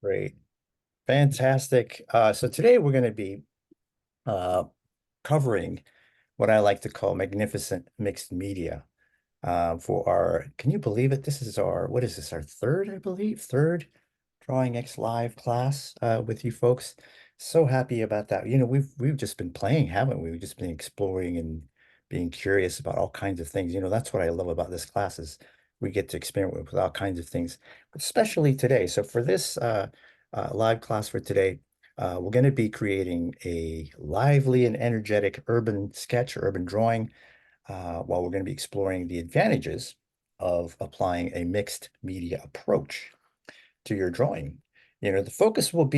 Great. Fantastic. So today we're going to be uh, covering what I like to call magnificent mixed media for our, can you believe it? This is our, what is this, our third, I believe, third Drawing X Live class with you folks. So happy about that. You know, we've just been playing, haven't we? We've just been exploring and being curious about all kinds of things. You know, that's what I love about this class is we get to experiment with all kinds of things, especially today. So for this live class for today, we're going to be creating a lively and energetic urban sketch, urban drawing, while we're going to be exploring the advantages of applying a mixed media approach to your drawing. You know, the focus will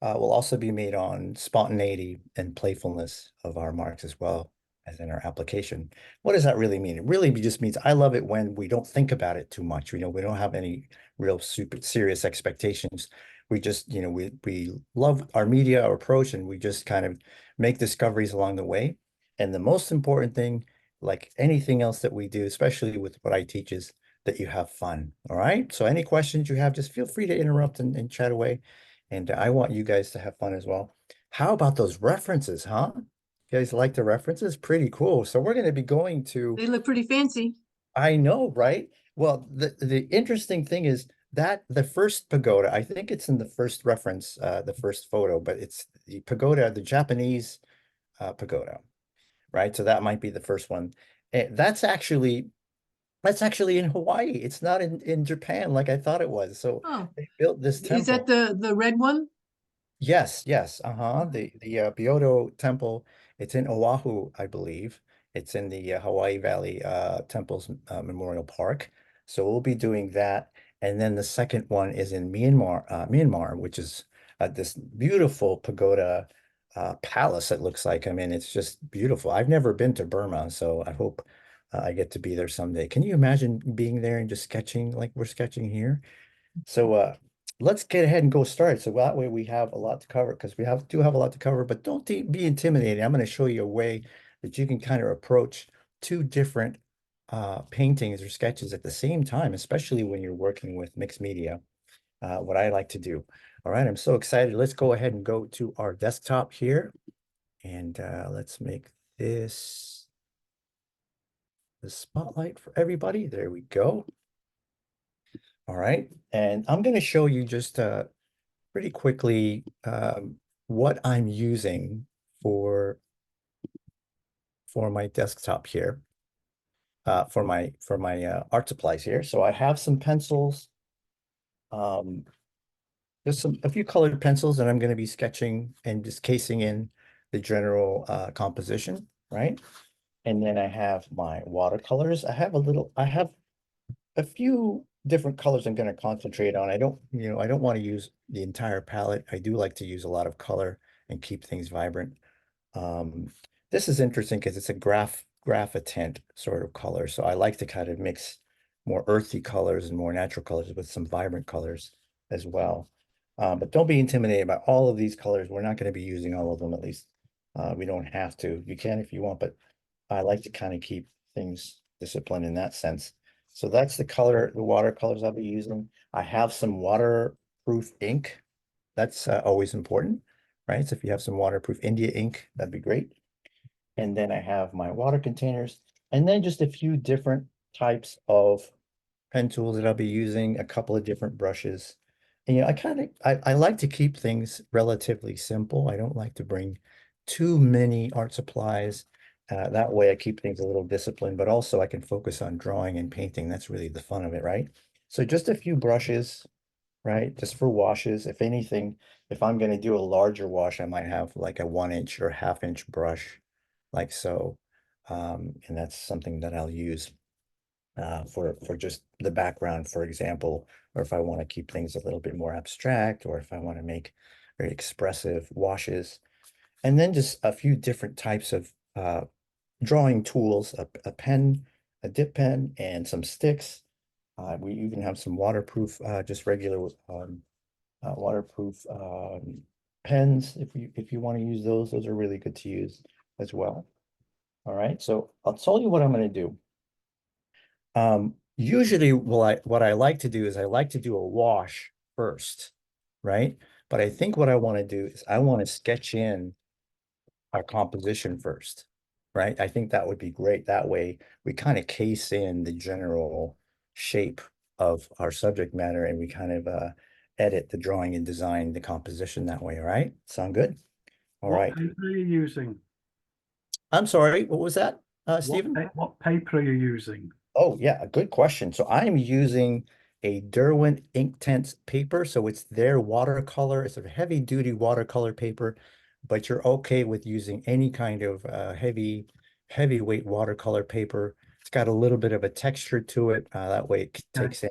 also be made on spontaneity and playfulness of our marks as well as in our application. What does that really mean? It really just means I love it when we don't think about it too much. You know, we don't have any real super serious expectations. We just, you know, we love our media, our approach, and we just kind of make discoveries along the way. And the most important thing, like anything else that we do, especially with what I teach, is that you have fun. All right. So any questions you have, just feel free to interrupt and chat away. And I want you guys to have fun as well. How about those references, huh? You guys like the references? Pretty cool. So we're going to be going to, They look pretty fancy. I know, right? Well, the interesting thing is that the first pagoda, I think it's in the first reference, the first photo, but it's the pagoda, the Japanese pagoda, right? So that might be the first one. That's actually in Hawaii. It's not in Japan like I thought it was. So Oh, they built this is that temple. the red one? Yes, yes. Uh-huh. Okay. The Byodo Temple. It's in Oahu, I believe. It's in the Hawaii Valley Temples Memorial Park. So we'll be doing that. And then the second one is in Myanmar, which is this beautiful pagoda palace, it looks like. I mean, it's just beautiful. I've never been to Burma, so I hope I get to be there someday. Can you imagine being there and just sketching like we're sketching here? So let's get ahead and go start. So that way we have a lot to cover because do have a lot to cover, but don't be intimidated. I'm going to show you a way that you can kind of approach two different paintings or sketches at the same time, especially when you're working with mixed media, what I like to do. All right, I'm so excited. Let's go ahead and go to our desktop here and let's make this the spotlight for everybody. There we go. All right, and I'm going to show you just pretty quickly what I'm using for my desktop here, for my art supplies here. So I have some pencils. Um, there's a few colored pencils that I'm going to be sketching and just casing in the general composition, right? And then I have my watercolors. I have a few different colors I'm going to concentrate on. I don't want to use the entire palette. I do like to use a lot of color and keep things vibrant. Um, this is interesting because it's a graphitent sort of color. So I like to kind of mix more earthy colors and more natural colors with some vibrant colors as well. But don't be intimidated by all of these colors. We're not going to be using all of them, at least. We don't have to. You can if you want, but I like to kind of keep things disciplined in that sense. So that's the watercolors I'll be using. I have some waterproof ink. That's always important, right? So if you have some waterproof India ink, that'd be great. And then I have my water containers, and then just a few different types of pen tools that I'll be using, a couple of different brushes. And I like to keep things relatively simple. I don't like to bring too many art supplies. That way I keep things a little disciplined, but also I can focus on drawing and painting. That's really the fun of it, right? So just a few brushes, right? Just for washes. If anything, if I'm going to do a larger wash, I might have like a 1 inch or half-inch brush, like so. And that's something that I'll use for just the background, for example, or if I want to keep things a little bit more abstract, or if I want to make very expressive washes. And then just a few different types of drawing tools, a pen, a dip pen, and some sticks. We even have some waterproof, just regular waterproof pens. If you want to use those are really good to use as well. All right, so I'll tell you what I'm going to do. Usually, what I like to do is I like to do a wash first, right? But I think what I want to do is I want to sketch in our composition first, right? I think that would be great. That way we kind of case in the general shape of our subject matter and we kind of edit the drawing and design the composition that way, all right? Sound good? All What right. paper are you using? I'm sorry, what was that, Stephen? What paper are you using? Oh, yeah, a good question. So I'm using a Derwent Inktense paper. So it's their watercolor. It's a heavy duty watercolor paper, but you're okay with using any kind of heavyweight watercolor paper. It's got a little bit of a texture to it. That way it Okay. takes in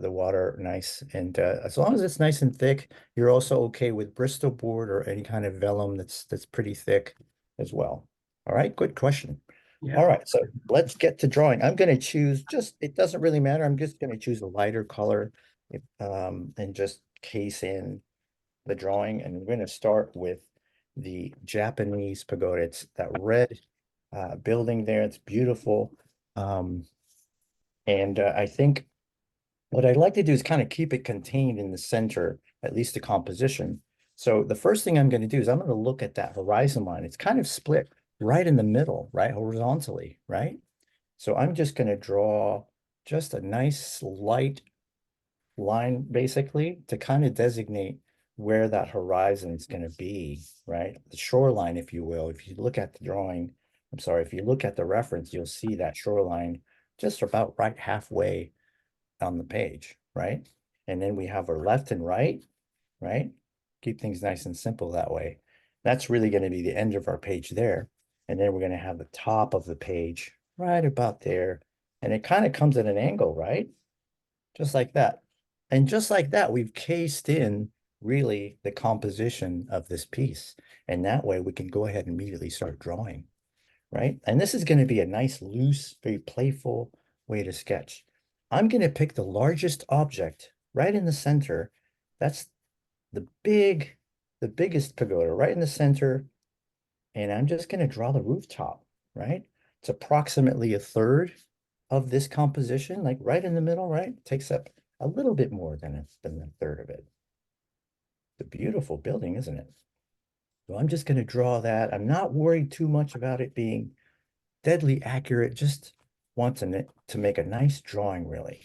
the water nice. And as long as it's nice and thick, you're also okay with Bristol board or any kind of vellum that's pretty thick as well. All right, good question. Yeah. All right, so let's get to drawing. I'm going to choose it doesn't really matter. I'm just going to choose a lighter color and just case in the drawing. And we're going to start with the Japanese pagoda. It's that red building there. It's beautiful. Um, and I think what I'd like to do is kind of keep it contained in the center, at least the composition. So the first thing I'm going to do is I'm going to look at that horizon line. It's kind of split right in the middle, right, horizontally, right? So I'm just going to draw just a nice light line, basically, to kind of designate where that horizon is going to be, right? The shoreline, if you will. If you look at the drawing, I'm sorry, if you look at the reference, you'll see that shoreline just about right halfway on the page, right? And then we have our left and right? Keep things nice and simple that way. That's really going to be the end of our page there. And then we're going to have the top of the page right about there. And it kind of comes at an angle, right? Just like that. And just like that, we've cased in really the composition of this piece. And that way we can go ahead and immediately start drawing, right? And this is going to be a nice, loose, very playful way to sketch. I'm going to pick the largest object right in the center. That's the biggest pagoda right in the center. And I'm just going to draw the rooftop, right? It's approximately a third of this composition, like right in the middle, right? It takes up a little bit more than a third of it. It's a beautiful building, isn't it? So I'm just going to draw that. I'm not worried too much about it being deadly accurate, just wanting it to make a nice drawing, really,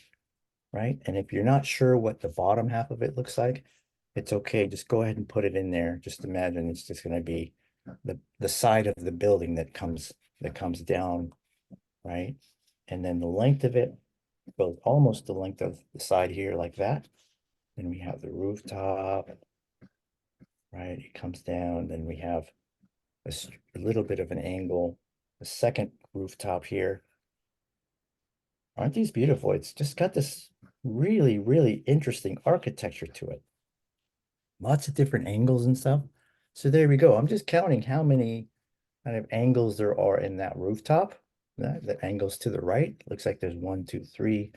right? And if you're not sure what the bottom half of it looks like, it's okay. Just go ahead and put it in there. Just imagine it's just going to be the side of the building that comes down, right? And then the length of it goes almost the length of the side here like that. Then we have the rooftop, right? It comes down. Then we have a little bit of an angle, the second rooftop here. Aren't these beautiful? It's just got this really, really interesting architecture to it. Lots of different angles and stuff. So there we go. I'm just counting how many kind of angles there are in that rooftop. That angles to the right. Looks like there's one, two, three.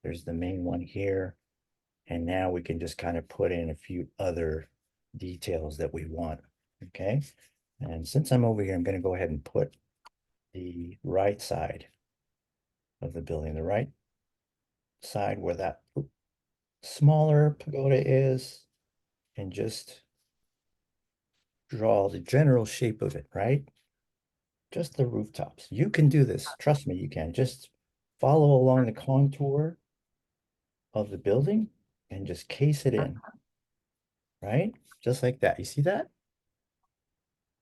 There's the main one here. And now we can just kind of put in a few other details that we want. Okay. And since I'm over here, I'm going to go ahead and put the right side of the building, the right side where that smaller pagoda is, and just draw the general shape of it, right? Just the rooftops. You can do this. Trust me, you can. Just follow along the contour of the building and just case it in, right? Just like that. You see that?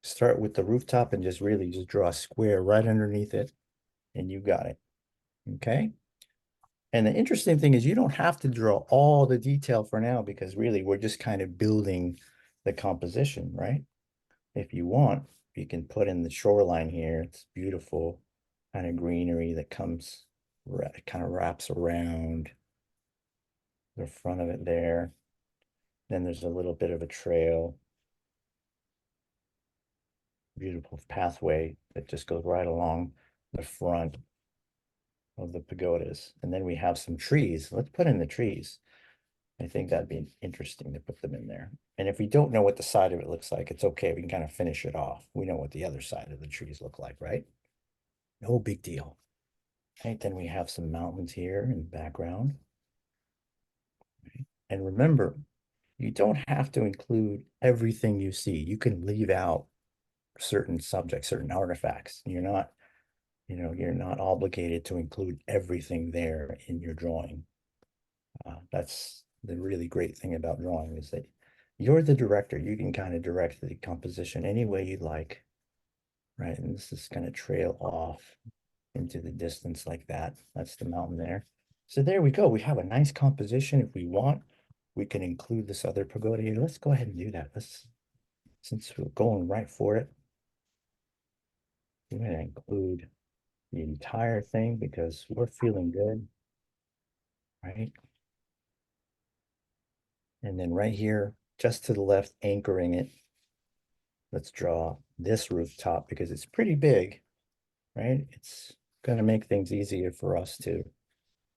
Start with the rooftop and just really just draw a square right underneath it, and you got it. Okay. And the interesting thing is you don't have to draw all the detail for now because really we're just kind of building the composition, right? If you want, you can put in the shoreline here. It's beautiful kind of greenery that comes, kind of wraps around the front of it there. Then there's a little bit of a trail, beautiful pathway that just goes right along the front of the pagodas. And then we have some trees. Let's put in the trees. I think that'd be interesting to put them in there. And if we don't know what the side of it looks like, it's okay. We can kind of finish it off. We know what the other side of the trees look like, right? No big deal. Right, then we have some mountains here in the background. Right? And remember, you don't have to include everything you see. You can leave out certain subjects, certain artifacts. You're not obligated to include everything there in your drawing. That's the really great thing about drawing is that you're the director. You can kind of direct the composition any way you like, right? And this is going to trail off into the distance like that. That's the mountain there. So there we go. We have a nice composition. If we want, we can include this other pagoda here. Let's go ahead and do that. Since we're going right for it, we're going to include the entire thing because we're feeling good, right? And then right here, just to the left, anchoring it, let's draw this rooftop because it's pretty big, right? It's going to make things easier for us to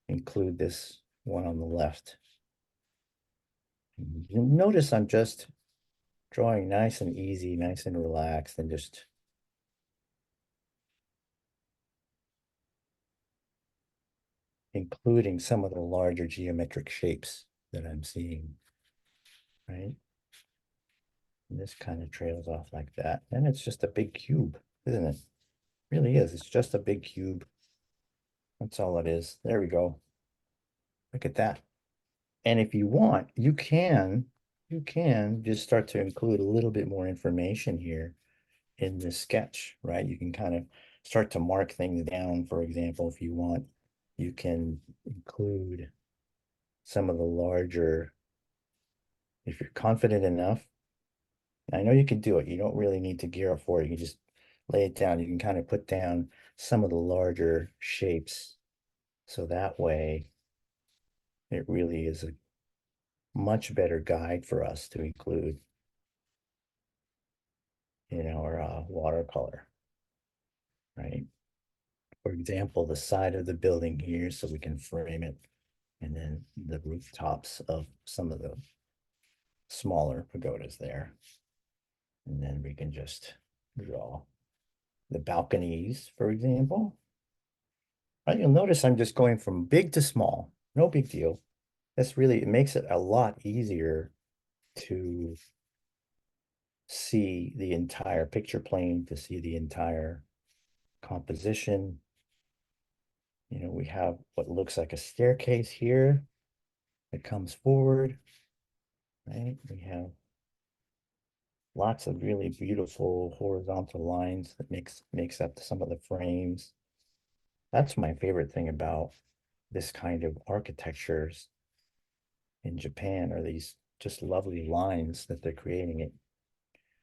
include this one on the left. You'll notice I'm just drawing nice and easy, nice and relaxed, and just including some of the larger geometric shapes that I'm seeing, right? And this kind of trails off like that. And it's just a big cube, isn't it? It really is. It's just a big cube. That's all it is. There we go. Look at that. And if you want, you can just start to include a little bit more information here in this sketch, right? You can kind of start to mark things down. For example, if you want, you can include some of the larger, if you're confident enough. I know you can do it. You don't really need to gear up for it. You can just lay it down. You can kind of put down some of the larger shapes. So that way, it really is a much better guide for us to include in our watercolor, right? For example, the side of the building here, so we can frame it, and then the rooftops of some of the smaller pagodas there. And then we can just draw the balconies, for example. Right, you'll notice I'm just going from big to small. No big deal. It makes it a lot easier to see the entire picture plane, to see the entire composition. We have what looks like a staircase here that comes forward, right? We have lots of really beautiful horizontal lines that makes up some of the frames. That's my favorite thing about this kind of architectures in Japan are these just lovely lines that they're creating. It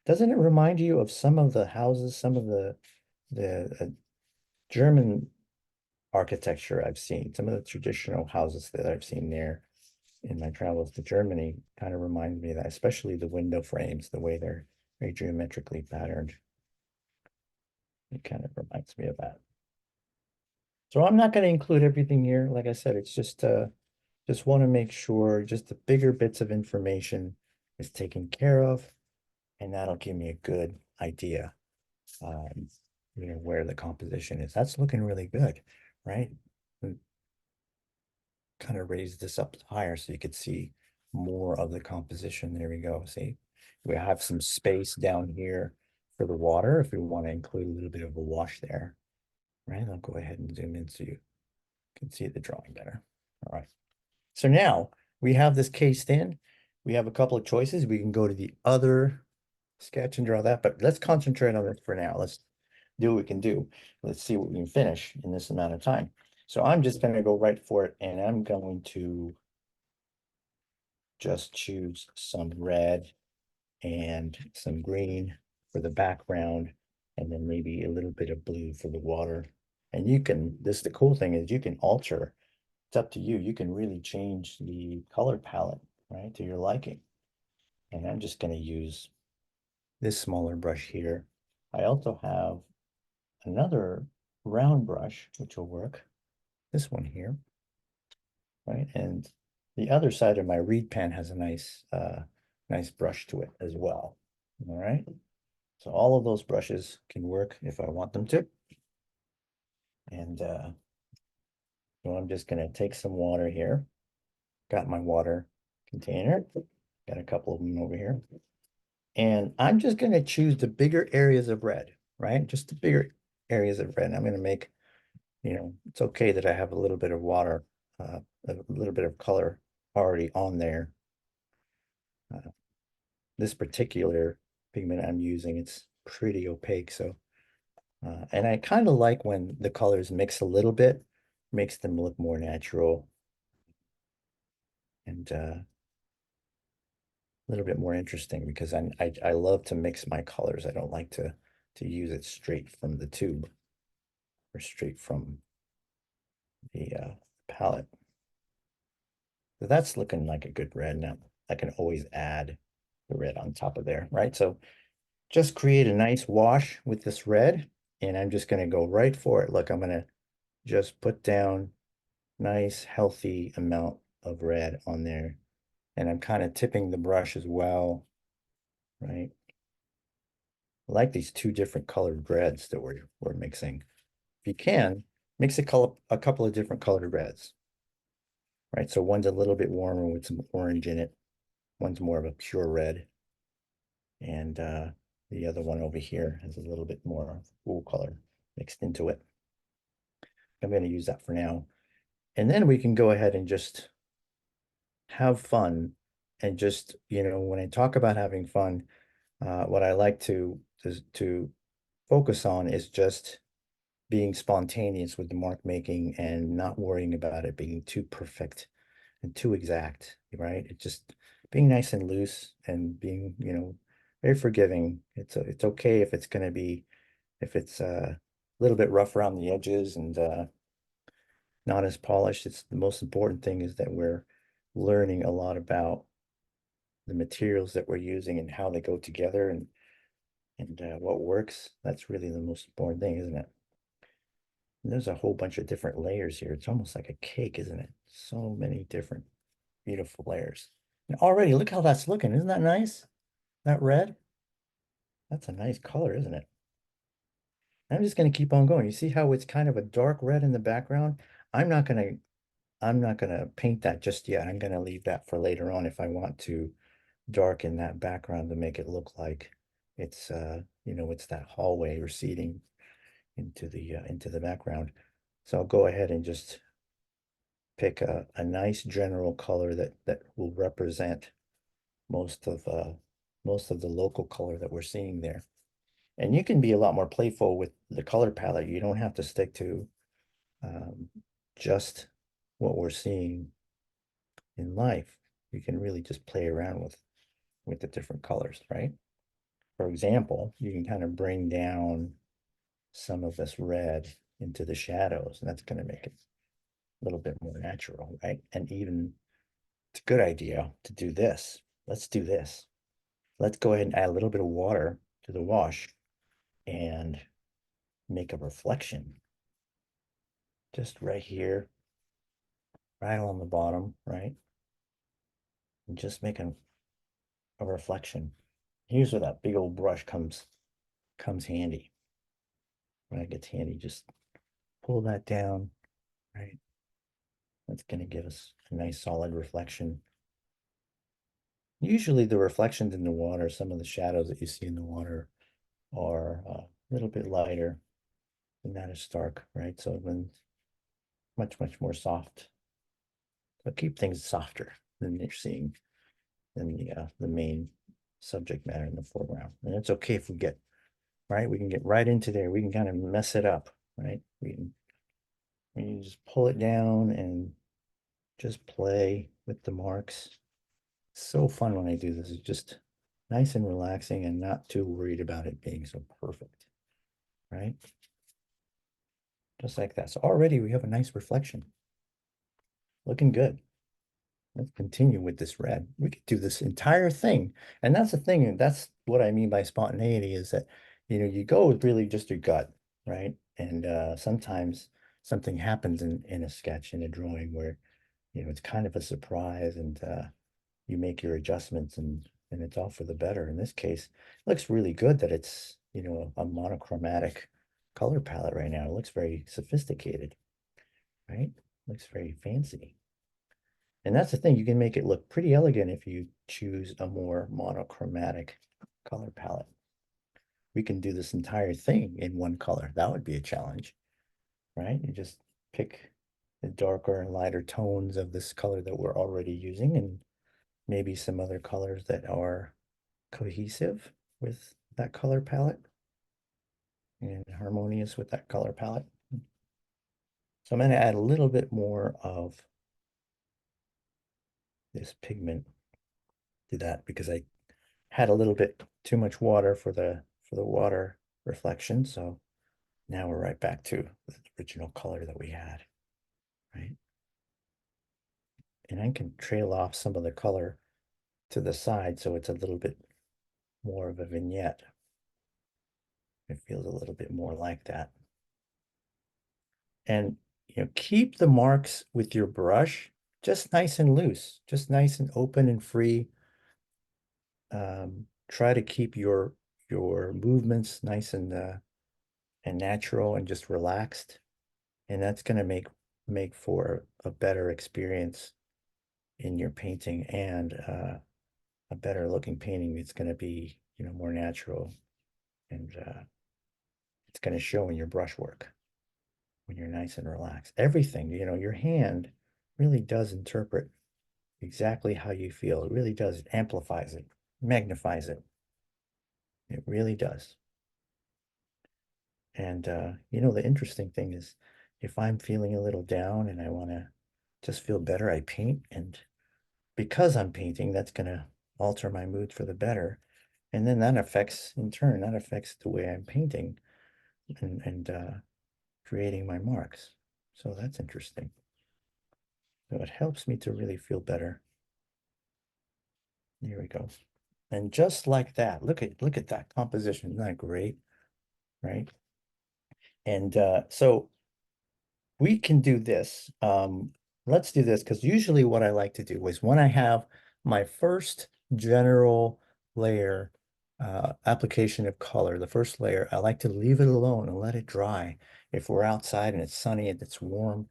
doesn't it remind you of some of the houses, some of the German architecture I've seen, some of the traditional houses that I've seen there in my travels to Germany kind of remind me of that, especially the window frames, the way they're very geometrically patterned. It kind of reminds me of that. So I'm not going to include everything here. Like I said, it's just want to make sure just the bigger bits of information is taken care of, and that'll give me a good idea, where the composition is. That's looking really good, right? Kind of raise this up higher so you could see more of the composition. There we go. See, we have some space down here for the water if we want to include a little bit of a wash there, right? I'll go ahead and zoom in so you can see the drawing better. All right. So now we have this cased in. We have a couple of choices. We can go to the other sketch and draw that, but let's concentrate on this for now. Let's do what we can do. Let's see what we can finish in this amount of time. So I'm just going to go right for it, and I'm going to just choose some red and some green for the background, and then maybe a little bit of blue for the water. And the cool thing is you can alter. It's up to you. You can really change the color palette, right, to your liking. And I'm just going to use this smaller brush here. I also have another round brush, which will work. This one here, right? And the other side of my reed pen has a nice brush to it as well. All right. So all of those brushes can work if I want them to. And So I'm just gonna take some water here. Got my water container. Got a couple of them over here. And I'm just gonna choose the bigger areas of red, right? Just the bigger areas of red. I'm gonna make, it's okay that I have a little bit of water, a little bit of color already on there. This particular pigment I'm using, it's pretty opaque. So, and I kind of like when the colors mix a little bit, makes them look more natural and a little bit more interesting because I love to mix my colors. I don't like to use it straight from the tube or straight from the palette. So that's looking like a good red. Now I can always add the red on top of there, right? So just create a nice wash with this red, and I'm just going to go right for it. Look, I'm going to just put down nice, healthy amount of red on there. And I'm kind of tipping the brush as well, right? I like these two different colored reds that we're mixing. If you can, mix a couple of different colored reds, right? So one's a little bit warmer with some orange in it. One's more of a pure red. And the other one over here has a little bit more wool color mixed into it. I'm going to use that for now. And then we can go ahead and just have fun. And just, when I talk about having fun, what I like to focus on is just being spontaneous with the mark making and not worrying about it being too perfect and too exact, right? It's just being nice and loose and being, very forgiving. It's okay if it's going to be, if it's a little bit rough around the edges and not as polished. It's the most important thing is that we're learning a lot about the materials that we're using and how they go together and what works. That's really the most important thing, isn't it? And there's a whole bunch of different layers here. It's almost like a cake, isn't it? So many different beautiful layers. And already, look how that's looking. Isn't that nice? That red? That's a nice color, isn't it? I'm just going to keep on going. You see how it's kind of a dark red in the background? I'm not going to I'm not going to paint that just yet. I'm going to leave that for later on if I want to darken that background to make it look like it's it's that hallway receding into the background. So I'll go ahead and just pick a nice general color that will represent most of uh most of the local color that we're seeing there. And you can be a lot more playful with the color palette. You don't have to stick to um, just what we're seeing in life. You can really just play around with the different colors, right? For example, you can kind of bring down some of this red into the shadows, and that's going to make it a little bit more natural, right? And even it's a good idea to do this. Let's do this. Let's go ahead and add a little bit of water to the wash and make a reflection just right here, right along the bottom, right? And just make a reflection. Here's where that big old brush comes handy. When it gets handy, just pull that down, right? That's going to give us a nice solid reflection. Usually the reflections in the water, some of the shadows that you see in the water are a little bit lighter and not as stark, right? So then much, much more soft. So keep things softer than you're seeing in the main subject matter in the foreground. And it's okay if we get, right? We can get right into there. We can kind of mess it up, right? We can just pull it down and just play with the marks. So fun when I do this. It's just nice and relaxing and not too worried about it being so perfect, right? Just like that. So already we have a nice reflection. Looking good. Let's continue with this red. We could do this entire thing. And that's the thing. And that's what I mean by spontaneity is that, you go with really just your gut, right? And sometimes something happens in a sketch, in a drawing where, it's kind of a surprise and you make your adjustments and it's all for the better. In this case, it looks really good that it's, a monochromatic color palette right now. It looks very sophisticated, right? Looks very fancy. And that's the thing, you can make it look pretty elegant if you choose a more monochromatic color palette. We can do this entire thing in one color. That would be a challenge, right? You just pick the darker and lighter tones of this color that we're already using and maybe some other colors that are cohesive with that color palette and harmonious with that color palette. So I'm going to add a little bit more of this pigment to that because I had a little bit too much water for the water reflection. So now we're right back to the original color that we had, right? And I can trail off some of the color to the side so it's a little bit more of a vignette. It feels a little bit more like that. And keep the marks with your brush just nice and loose, just nice and open and free. Try to keep your movements nice and natural and just relaxed. And that's going to make for a better experience in your painting and a better looking painting. It's going to be, more natural and it's going to show in your brushwork when you're nice and relaxed. Everything, your hand really does interpret exactly how you feel. It really does. It amplifies it, magnifies it. It really does. And, the interesting thing is if I'm feeling a little down and I want to just feel better, I paint. And because I'm painting, that's going to alter my mood for the better. And then that affects, in turn, that affects the way I'm painting and creating my marks. So that's interesting. So it helps me to really feel better. Here we go. And just like that, look at that composition. Isn't that great? Right? And so we can do this. Let's do this because usually what I like to do is when I have my first general layer application of color, the first layer, I like to leave it alone and let it dry. If we're outside and it's sunny and it's warm,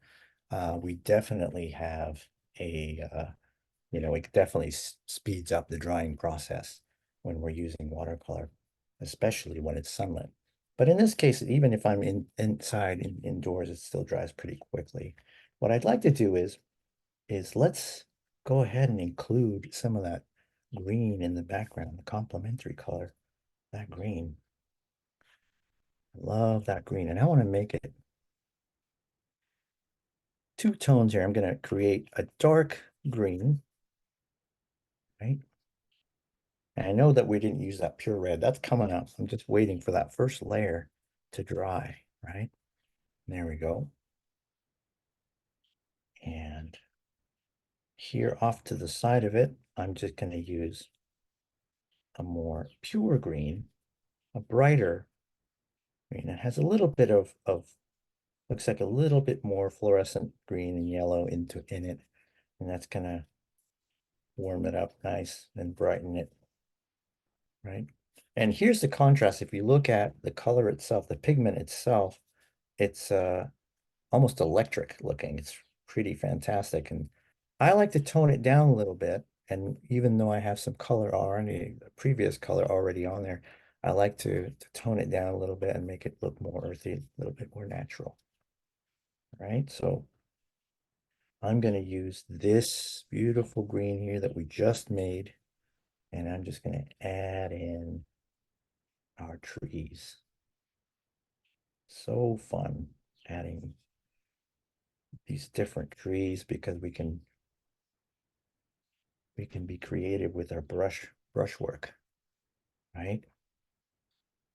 we definitely have it definitely speeds up the drying process when we're using watercolor, especially when it's sunlit. But in this case, even if I'm inside indoors, it still dries pretty quickly. What I'd like to do is let's go ahead and include some of that green in the background, the complementary color, that green. I love that green. And I want to make it two tones here. I'm going to create a dark green, right? And I know that we didn't use that pure red. That's coming up. I'm just waiting for that first layer to dry, right? There we go. And here off to the side of it, I'm just going to use a more pure green, a brighter green. It has a little bit of looks like a little bit more fluorescent green and yellow in it. And that's going to warm it up nice and brighten it, right? And here's the contrast. If you look at the color itself, the pigment itself, it's almost electric looking. It's pretty fantastic. And I like to tone it down a little bit. And even though I have some color already, the previous color already on there, I like to tone it down a little bit and make it look more earthy, a little bit more natural. Right? So I'm going to use this beautiful green here that we just made. And I'm just going to add in our trees. So fun adding these different trees because we can be creative with our brushwork, right?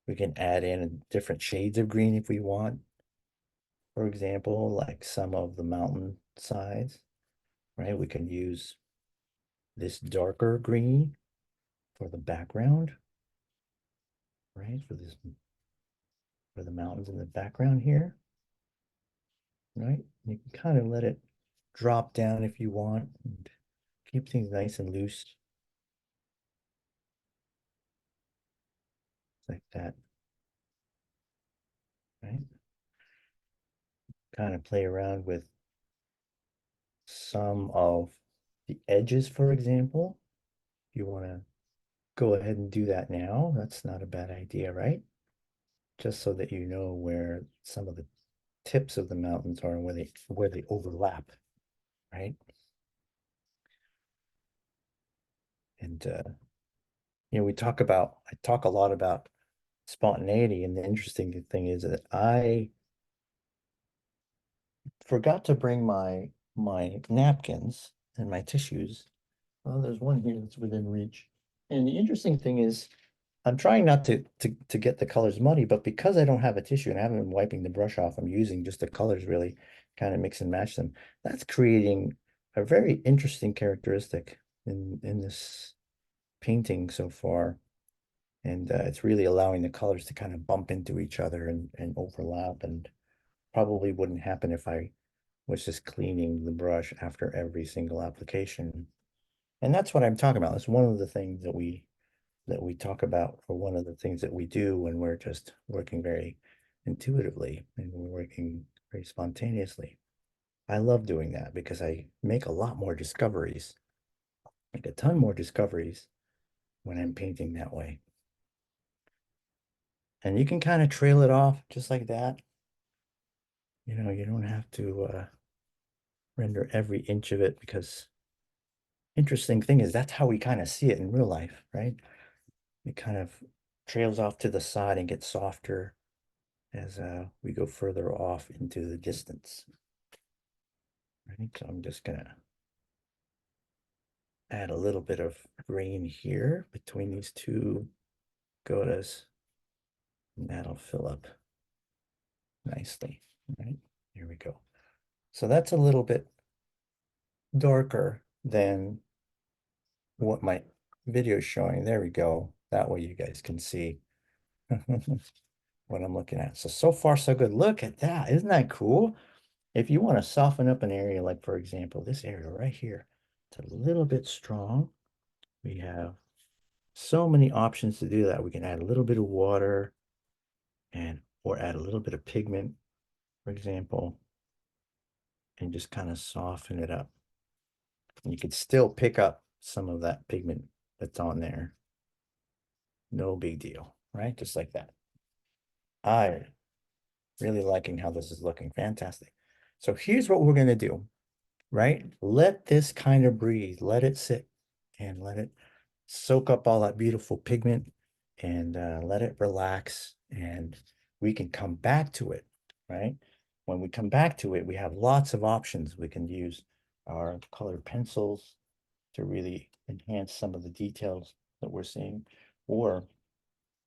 We can add in different shades of green if we want. For example, like some of the mountain sides, right? We can use this darker green for the background, right? For the mountains in the background here, right? You can kind of let it drop down if you want and keep things nice and loose like that, right? Kind of play around with some of the edges, for example. If you want to go ahead and do that now, that's not a bad idea, right? Just so that you know where some of the tips of the mountains are and where they overlap, right? And I talk a lot about spontaneity, and the interesting thing is that I forgot to bring my napkins and my tissues. Oh, there's one here that's within reach. And the interesting thing is I'm trying not to get the colors muddy, but because I don't have a tissue and I haven't been wiping the brush off, I'm using just the colors really kind of mix and match them. That's creating a very interesting characteristic in this painting so far. And it's really allowing the colors to kind of bump into each other and overlap, and probably wouldn't happen if I was just cleaning the brush after every single application. And that's what I'm talking about. It's one of the things that we talk about, or one of the things that we do when we're just working very intuitively and we're working very spontaneously. I love doing that because I make a lot more discoveries, like a ton more discoveries when I'm painting that way. And you can kind of trail it off just like that. You don't have to render every inch of it, because interesting thing is that's how we kind of see it in real life, right? It kind of trails off to the side and gets softer as we go further off into the distance. Right, so I'm just gonna add a little bit of green here between these two gotas, and that'll fill up nicely. Right, here we go. So that's a little bit darker than what my video is showing. There we go. That way you guys can see what I'm looking at. So far so good. Look at that. Isn't that cool? If you want to soften up an area, like for example, this area right here, it's a little bit strong. We have so many options to do that. We can add a little bit of water or add a little bit of pigment, for example, and just kind of soften it up. And you could still pick up some of that pigment that's on there. No big deal, right? Just like that. I really liking how this is looking. Fantastic. So here's what we're going to do, right? Let this kind of breathe. Let it sit and let it soak up all that beautiful pigment, and let it relax, and we can come back to it, right? When we come back to it, we have lots of options. We can use our colored pencils to really enhance some of the details that we're seeing, or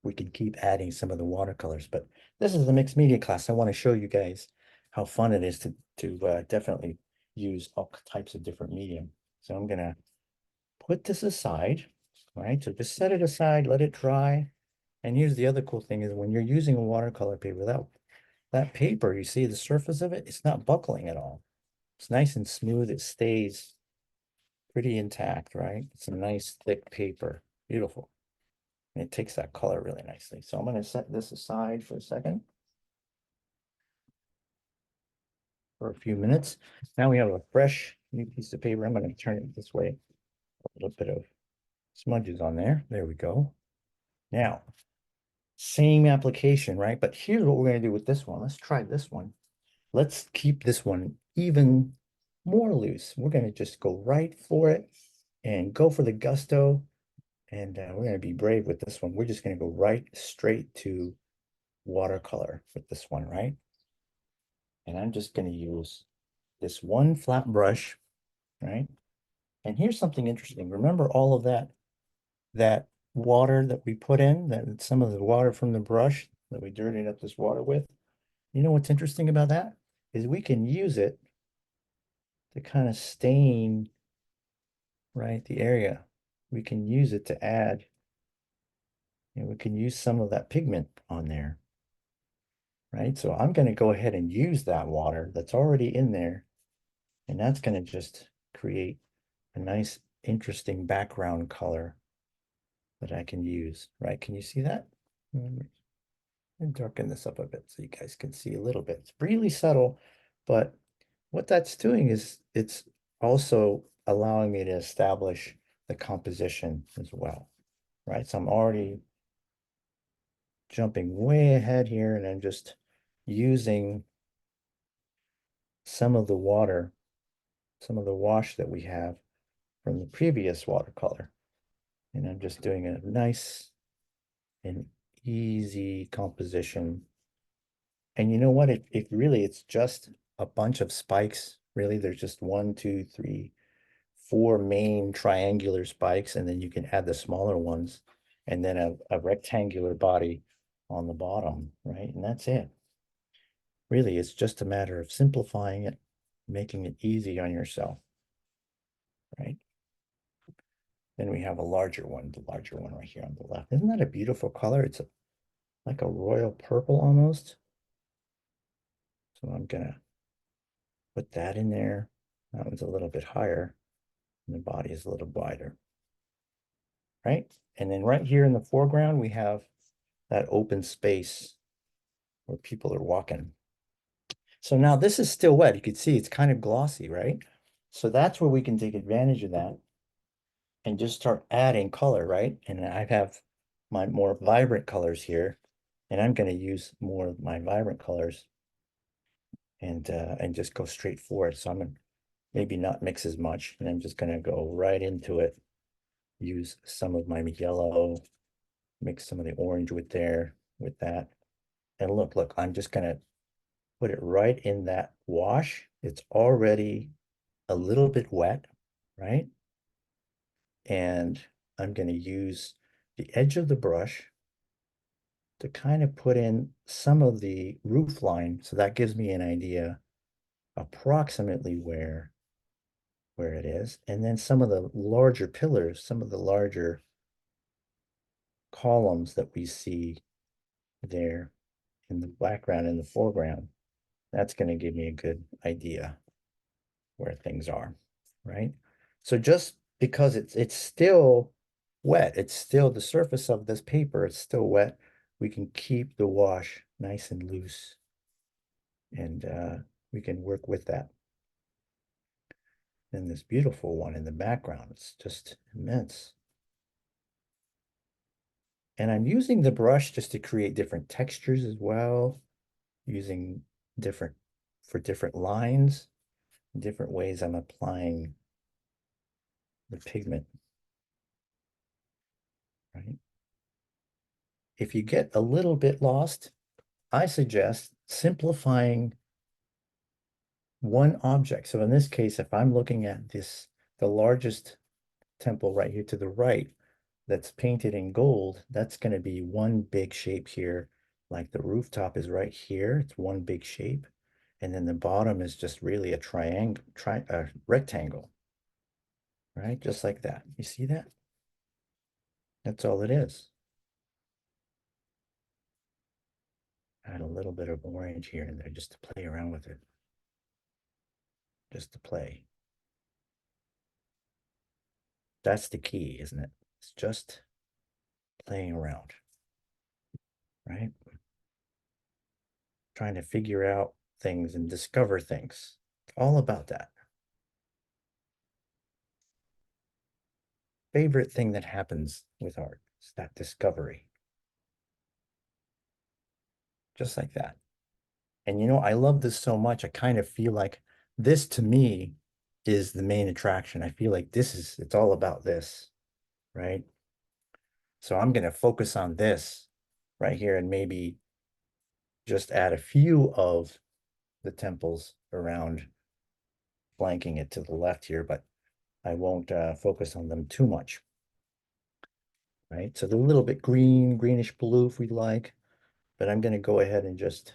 we can keep adding some of the watercolors. But this is the mixed media class. I want to show you guys how fun it is to definitely use all types of different medium. So I'm gonna put this aside, right? So just set it aside, let it dry. And here's the other cool thing is when you're using a watercolor paper, that paper, you see the surface of it, it's not buckling at all. It's nice and smooth. It stays pretty intact, right? It's a nice thick paper. Beautiful. And it takes that color really nicely. So I'm going to set this aside for a second, for a few minutes. Now we have a fresh new piece of paper. I'm going to turn it this way. A little bit of smudges on there. There we go. Now, same application, right? But here's what we're going to do with this one. Let's try this one. Let's keep this one even more loose. We're going to just go right for it and go for the gusto. And we're going to be brave with this one. We're just going to go right straight to watercolor with this one, right? And I'm just going to use this one flat brush, right? And here's something interesting. Remember all of that water that we put in, that some of the water from the brush that we dirtied up this water with? You know what's interesting about that is we can use it to kind of stain, right, the area. We can use it to add, we can use some of that pigment on there, right? So I'm going to go ahead and use that water that's already in there, and that's going to just create a nice, interesting background color that I can use, right? Can you see that? And darken this up a bit so you guys can see a little bit. It's really subtle, but what that's doing is it's also allowing me to establish the composition as well, right? So I'm already jumping way ahead here, and I'm just using some of the water, some of the wash that we have from the previous watercolor. And I'm just doing a nice and easy composition. And you know what? It really, it's just a bunch of spikes. Really, there's just one, two, three, four main triangular spikes, and then you can add the smaller ones, and then a rectangular body on the bottom, right? And that's it. Really, it's just a matter of simplifying it, making it easy on yourself, right? Then we have a larger one, the larger one right here on the left. Isn't that a beautiful color? It's like a royal purple almost. So I'm gonna put that in there. That one's a little bit higher, and the body is a little wider, right? And then right here in the foreground, we have that open space where people are walking. So now this is still wet. You can see it's kind of glossy, right? So that's where we can take advantage of that and just start adding color, right? And I have my more vibrant colors here, and I'm going to use more of my vibrant colors and just go straight for it. So I'm going to maybe not mix as much, and I'm just going to go right into it. Use some of my yellow, mix some of the orange with that. And look, I'm just going to put it right in that wash. It's already a little bit wet, right? And I'm going to use the edge of the brush to kind of put in some of the roof line. So that gives me an idea approximately where it is. And then some of the larger pillars, some of the larger columns that we see there in the background, in the foreground, that's going to give me a good idea where things are, right? So just because it's still wet, it's still the surface of this paper, it's still wet, we can keep the wash nice and loose, and we can work with that. And this beautiful one in the background, it's just immense. And I'm using the brush just to create different textures as well, using different, for different lines, different ways I'm applying the pigment, right? If you get a little bit lost, I suggest simplifying one object. So in this case, if I'm looking at this, the largest temple right here to the right, that's painted in gold, that's going to be one big shape here. Like the rooftop is right here. It's one big shape. And then the bottom is just really a triangle, rectangle, right? Just like that. You see that? That's all it is. Add a little bit of orange here and there just to play around with it. Just to play. That's the key, isn't it? It's just playing around, right? Trying to figure out things and discover things. All about that. Favorite thing that happens with art is that discovery. Just like that. And you know, I love this so much. I kind of feel like this to me is the main attraction. I feel like it's all about this, right? So I'm going to focus on this right here and maybe just add a few of the temples around, flanking it to the left here, but I won't focus on them too much, right? So they're a little bit greenish blue if we'd like, but I'm going to go ahead and just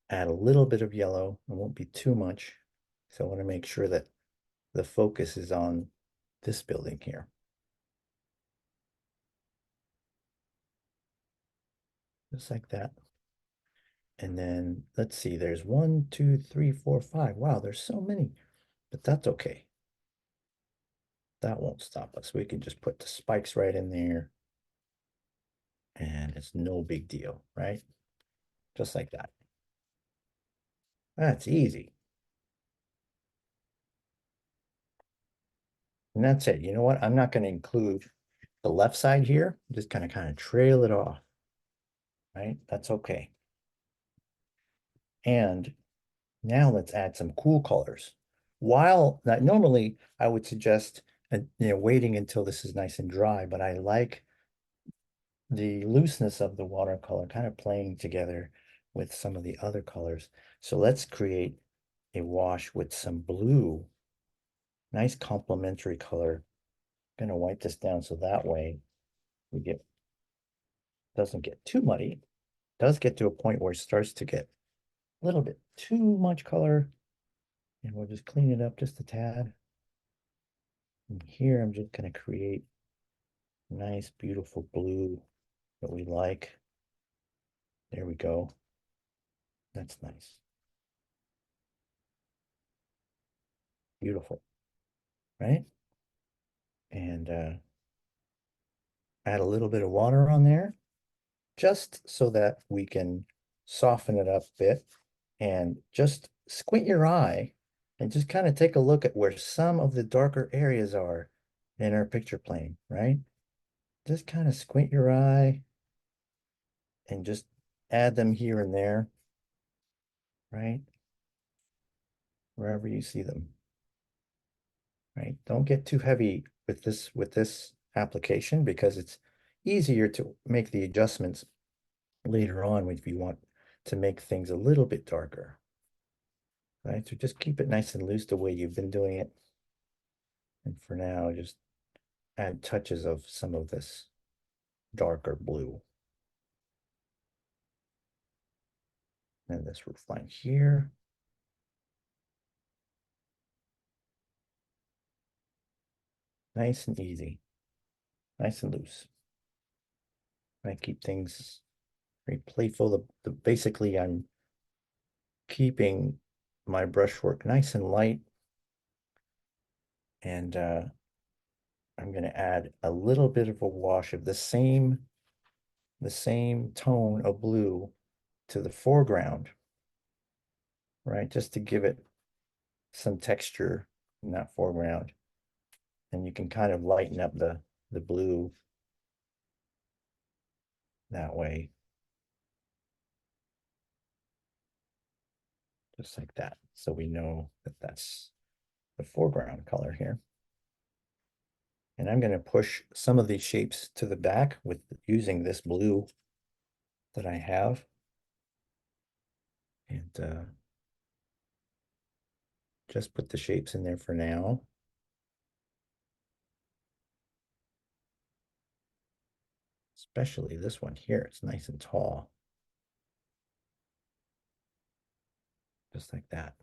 add a little bit of yellow. It won't be too much. So I want to make sure that the focus is on this building here. Just like that. And then let's see, there's 1, 2, 3, 4, 5. Wow, there's so many, but that's okay. That won't stop us. We can just put the spikes right in there and it's no big deal, right? Just like that. That's easy. And that's it. You know what? I'm not going to include the left side here. I'm just kind of trail it off, right? That's okay. And now let's add some cool colors. While not normally I would suggest waiting until this is nice and dry, but I like the looseness of the watercolor kind of playing together with some of the other colors. So let's create a wash with some blue. Nice complementary color. I'm gonna wipe this down so that way we get doesn't get too muddy. Does get to a point where it starts to get a little bit too much color. And we'll just clean it up just a tad. And here I'm just gonna create nice, beautiful blue that we like. There we go. That's nice. Beautiful, right? And add a little bit of water on there just so that we can soften it up a bit. And just squint your eye and just kind of take a look at where some of the darker areas are in our picture plane, right? Just kind of squint your eye and just add them here and there, right? Wherever you see them, right? Don't get too heavy with this application because it's easier to make the adjustments later on if you want to make things a little bit darker, right? So just keep it nice and loose the way you've been doing it. And for now, just add touches of some of this darker blue. And this roof line here. Nice and easy, nice and loose. I keep things very playful. Basically, I'm keeping my brushwork nice and light. And I'm going to add a little bit of a wash of the same tone of blue to the foreground, right? Just to give it some texture in that foreground. And you can kind of lighten up the blue that way. Just like that. So we know that that's the foreground color here. And I'm going to push some of these shapes to the back with using this blue that I have. And just put the shapes in there for now. Especially this one here, it's nice and tall. Just like that.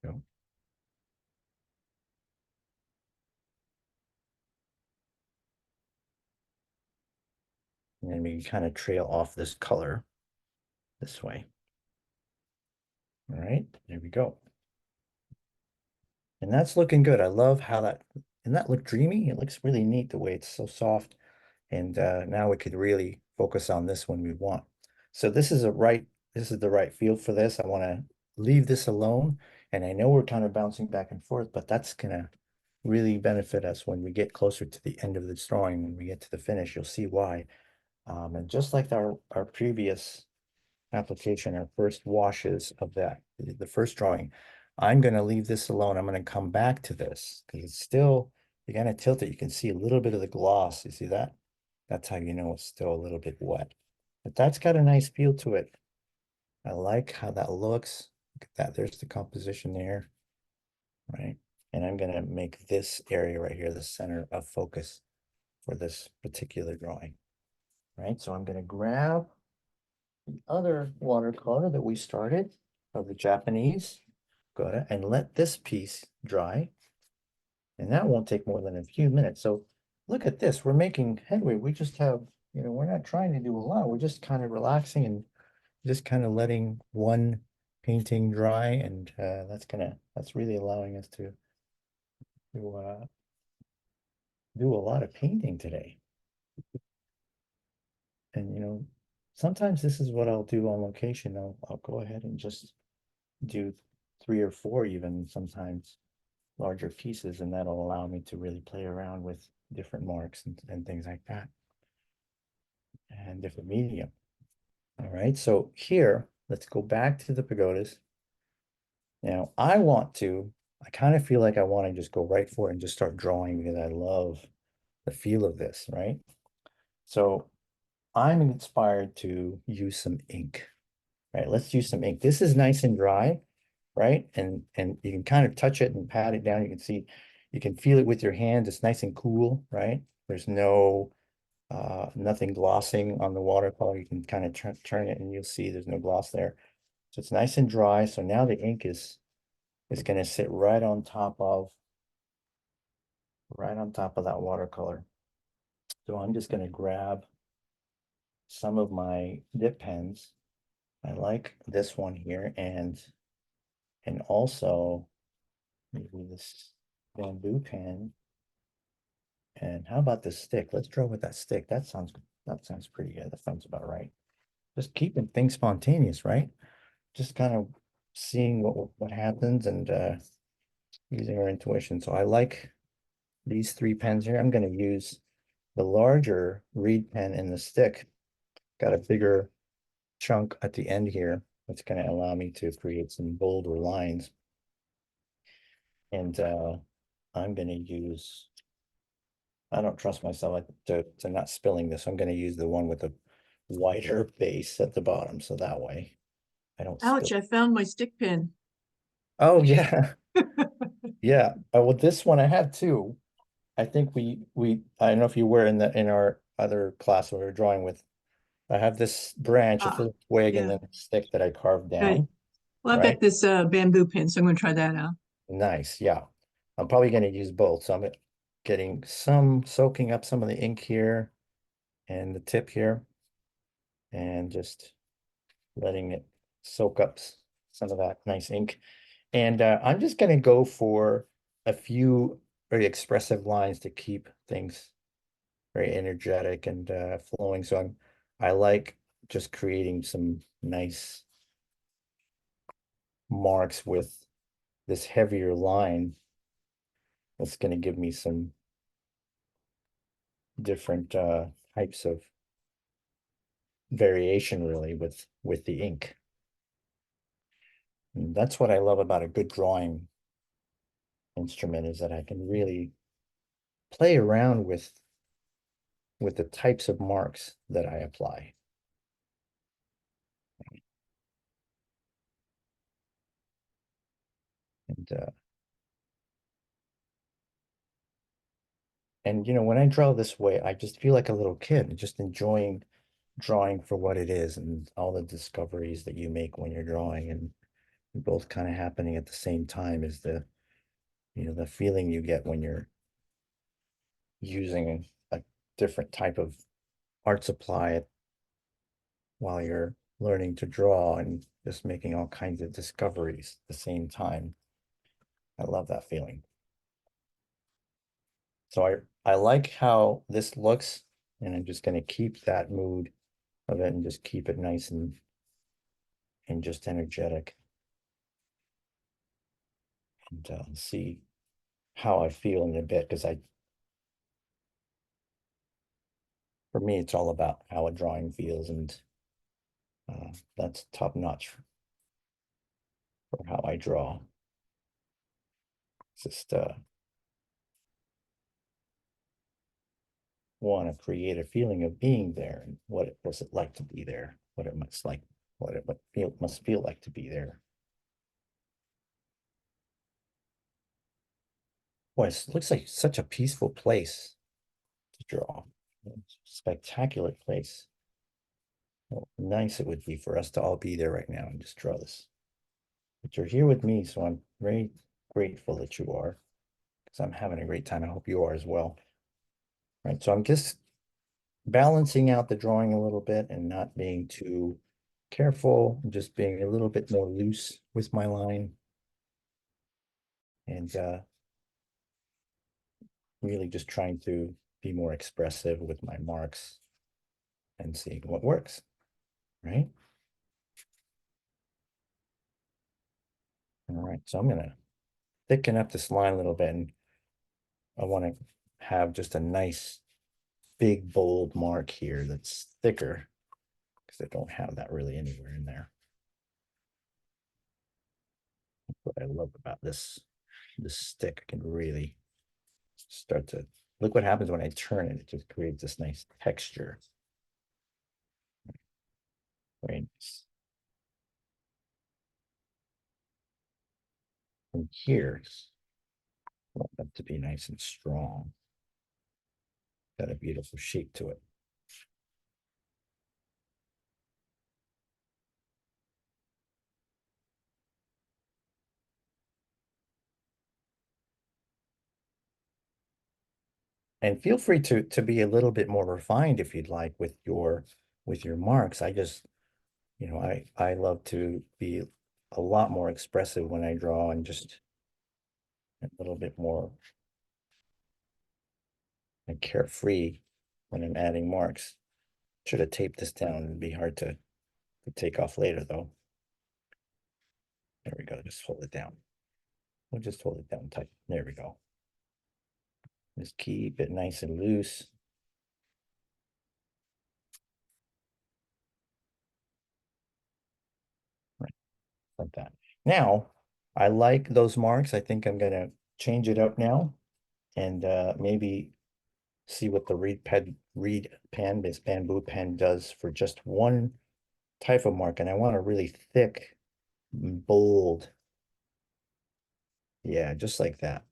Go. And then we can kind of trail off this color this way. All right, there we go. And that's looking good. I love how and that look dreamy. It looks really neat the way it's so soft. And now we could really focus on this one we want. So this is the right field for this. I want to leave this alone. And I know we're kind of bouncing back and forth, but that's gonna really benefit us when we get closer to the end of this drawing. When we get to the finish, you'll see why. And just like our previous application, our first washes of the first drawing, I'm going to leave this alone. I'm going to come back to this because it's still, you kind of tilt it. You can see a little bit of the gloss. You see that? That's how you know it's still a little bit wet. But that's got a nice feel to it. I like how that looks. Look at that. There's the composition there, right? And I'm going to make this area right here the center of focus for this particular drawing, right? So I'm going to grab the other watercolor that we started of the Japanese. Go ahead and let this piece dry. And that won't take more than a few minutes. So look at this. We're making headway. We just have, we're not trying to do a lot. We're just kind of relaxing and just kind of letting one painting dry. And that's really allowing us to do a lot of painting today. And, sometimes this is what I'll do on location. I'll go ahead and just do 3 or 4 even sometimes larger pieces, and that'll allow me to really play around with different marks and things like that and different medium. All right, so here, let's go back to the pagodas. Now, I kind of feel like I want to just go right for it and just start drawing because I love the feel of this, right? So I'm inspired to use some ink, right? Let's use some ink. This is nice and dry, right? And you can kind of touch it and pat it down. You can see, you can feel it with your hands. It's nice and cool, right? There's nothing glossing on the watercolor. You can kind of turn it and you'll see there's no gloss there. So it's nice and dry. So now the ink is going to sit right on top of that watercolor. So I'm just going to grab some of my dip pens. I like this one here, and also maybe this bamboo pen. And how about this stick? Let's draw with that stick. That sounds pretty good. That sounds about right. Just keeping things spontaneous, right? Just kind of seeing what happens and using our intuition. So I like these 3 pens here. I'm going to use the larger reed pen in the stick. Got a bigger chunk at the end here. That's going to allow me to create some bolder lines. And I'm going to use, I don't trust myself to not spilling this. I'm going to use the one with the wider base at the bottom. So that way I don't spill. Ouch, I found my stick pin. Oh, yeah. Yeah. Well, this one I have 2. I think I don't know if you were in our other class we were drawing with. I have this branch, a full twig, yeah. and then a stick that I carved Right. down. Well, I've Right? got this bamboo pin, so I'm going to try that out. Nice. Yeah. I'm probably going to use both. So I'm getting soaking up some of the ink here and the tip here, and just letting it soak up some of that nice ink. And I'm just going to go for a few very expressive lines to keep things very energetic and flowing. So I like just creating some nice marks with this heavier line. That's going to give me some different types of variation really with the ink. And that's what I love about a good drawing instrument, is that I can really play around with the types of marks that I apply. And you know, when I draw this way, I just feel like a little kid, just enjoying drawing for what it is and all the discoveries that you make when you're drawing, and both kind of happening at the same time is the feeling you get when you're using a different type of art supply while you're learning to draw and just making all kinds of discoveries at the same time. I love that feeling. So I like how this looks, and I'm just going to keep that mood of it and just keep it nice and just energetic, and see how I feel in a bit, because for me, it's all about how a drawing feels, and that's top notch for how I draw. It's just want to create a feeling of being there, and was it like to be there, what it must feel like to be there. Boy, it looks like such a peaceful place to draw. It's a spectacular place. How nice it would be for us to all be there right now and just draw this. But you're here with me, so I'm very grateful that you are, because I'm having a great time. I hope you are as well. Right, so I'm just balancing out the drawing a little bit and not being too careful, just being a little bit more loose with my line, and really just trying to be more expressive with my marks and seeing what works. right? All right, so I'm gonna thicken up this line a little bit, and I want to have just a nice big bold mark here that's thicker, because I don't have that really anywhere in there. What I love about this stick, I can really start to look what happens when I turn it. It just creates this nice texture. Very nice. From here, I want that to be nice and strong. Got a beautiful shape to it. And feel free to be a little bit more refined if you'd like with your marks. I just, you know, I love to be a lot more expressive when I draw, and just a little bit more and carefree when I'm adding marks. Should have taped this down. It'd be hard to take off later though. There we go. Just hold it down. We'll just hold it down tight. There we go. Just keep it nice and loose. Right, like that. Now, I like those marks. I think I'm gonna change it up now, and maybe see what the reed pen, this bamboo pen, does for just one type of mark. And I want a really thick, bold. Yeah, just like that.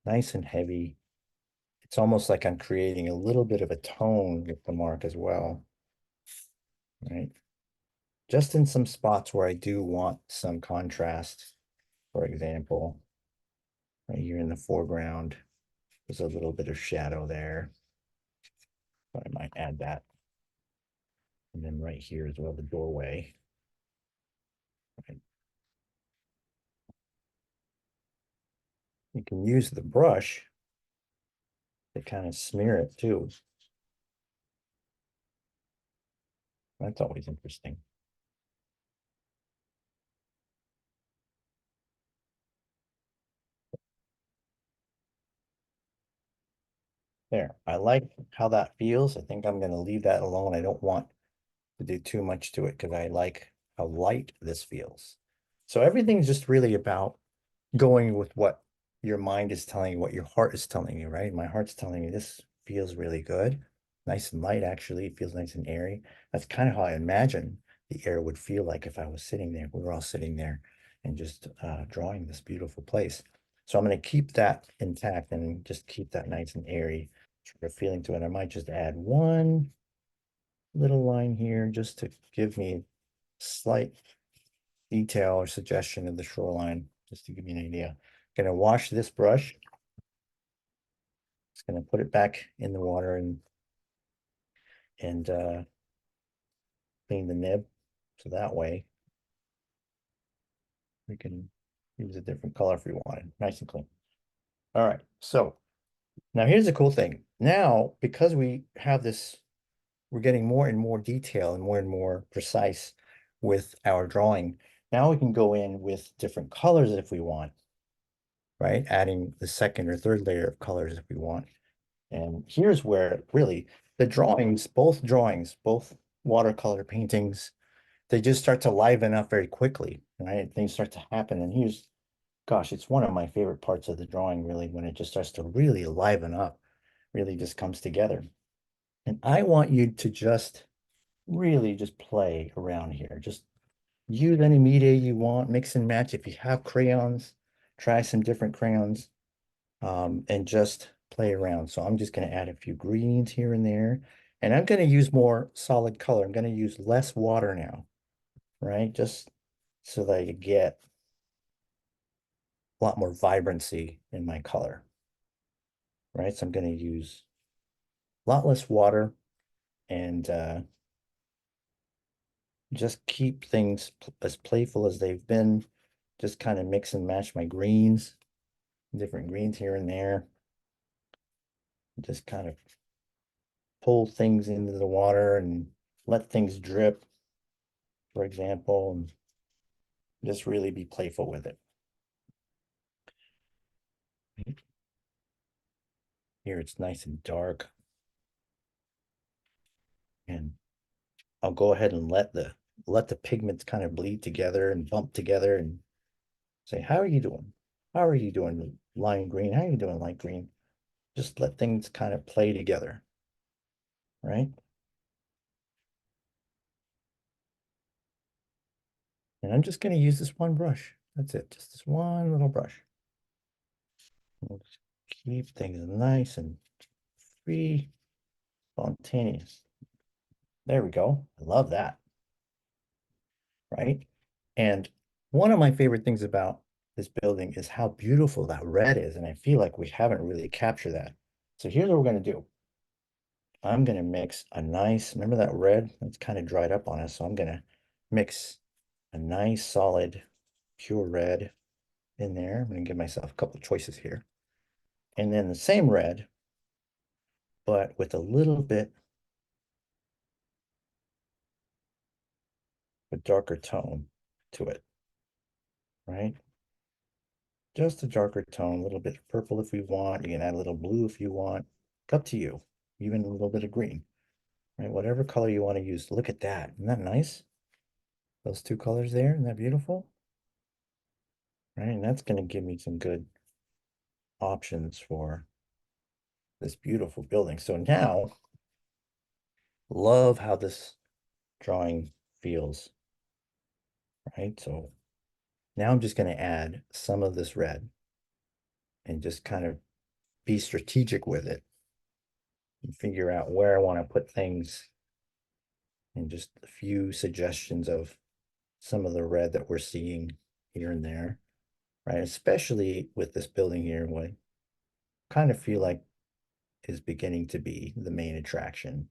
Nice and heavy. It's almost like I'm creating a little bit of a tone with the mark as well. Right? Just in some spots where I do want some contrast. For example, right here in the foreground, there's a little bit of shadow there. So I might add that. And then right here as well, the doorway. Right. You can use the brush to kind of smear it too. That's always interesting. There, I like how that feels. I think I'm going to leave that alone. I don't want to do too much to it because I like how light this feels. So everything's just really about going with what your mind is telling you, what your heart is telling you, right? My heart's telling me this feels really good. Nice and light, actually. It feels nice and airy. That's kind of how I imagine the air would feel like if I was sitting there. We were all sitting there and just drawing this beautiful place. So I'm going to keep that intact and just keep that nice and airy sort of feeling to it. I might just add one little line here just to give me slight detail or suggestion of the shoreline, just to give you an idea. Gonna wash this brush. Just gonna put it back in the water and clean the nib. So that way we can use a different color if we wanted. Nice and clean. All right, so now here's the cool thing. Now, because we have this, we're getting more and more detail and more precise with our drawing. Now we can go in with different colors if we want, right? Adding the second or third layer of colors if we want. And here's where really the drawings, both watercolor paintings, they just start to liven up very quickly, right? Things start to happen. And here's, gosh, it's one of my favorite parts of the drawing, really, when it just starts to really liven up, really just comes together. And I want you to just really just play around here. Just use any media you want, mix and match. If you have crayons, try some different crayons, and just play around. So I'm just going to add a few greens here and there, and I'm going to use more solid color. I'm going to use less water now, right? Just so that you get a lot more vibrancy in my color, right? So I'm going to use a lot less water and just keep things as playful as they've been. Just kind of mix and match my greens, different greens here and there. Just kind of pull things into the water and let things drip, for example, and just really be playful with it. Here it's nice and dark. And I'll go ahead and let the pigments kind of bleed together and bump together and say, how are you doing? How are you doing, lime green? How are you doing, light green? Just let things kind of play together, right? And I'm just going to use this one brush. That's it, just this one little brush. We'll just keep things nice and free, spontaneous. There we go. I love that. Right? And one of my favorite things about this building is how beautiful that red is. And I feel like we haven't really captured that. So here's what we're going to do. I'm going to mix a nice, remember that red? It's kind of dried up on us. So I'm going to mix a nice solid pure red in there. I'm going to give myself a couple of choices here. And then the same red, but with a little bit of a darker tone to it, right? Just a darker tone, a little bit of purple if we want. You can add a little blue if you want. It's up to you. Even a little bit of green, right? Whatever color you want to use. Look at that. Isn't that nice? Those two colors there. Isn't that beautiful? Right, and that's going to give me some good options for this beautiful building. So now, love how this drawing feels, right? So now I'm just going to add some of this red and just kind of be strategic with it and figure out where I want to put things and just a few suggestions of some of the red that we're seeing here and there, right? Especially with this building here, what I kind of feel like is beginning to be the main attraction.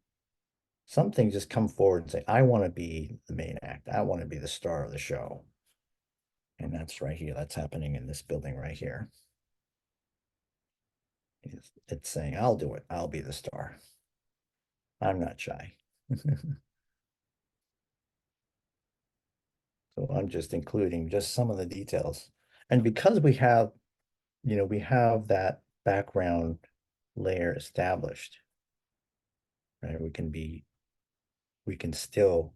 Something just come forward and say, I want to be the main act. I want to be the star of the show. And that's right here. That's happening in this building right here. It's saying, I'll do it. I'll be the star. I'm not shy. So I'm just including just some of the details. And because we have, we have that background layer established, right? We can still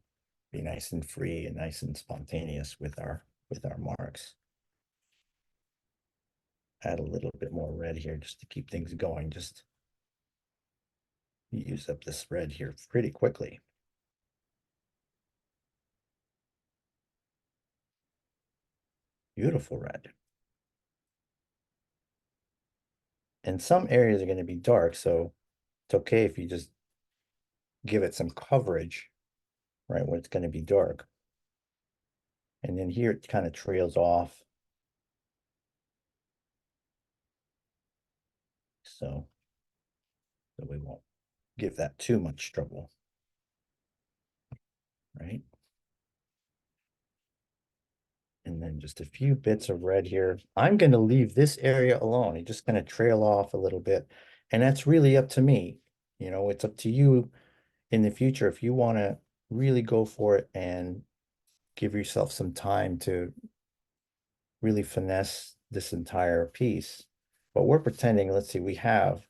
be nice and free and nice and spontaneous with our marks. Add a little bit more red here just to keep things going. Just use up this red here pretty quickly. Beautiful red. And some areas are going to be dark, so it's okay if you just give it some coverage, right, when it's going to be dark. And then here it kind of trails off. So we won't give that too much trouble, right? And then just a few bits of red here. I'm going to leave this area alone. It's just going to trail off a little bit. And that's really up to me. It's up to you in the future if you want to really go for it and give yourself some time to really finesse this entire piece. But we're pretending, let's see, we have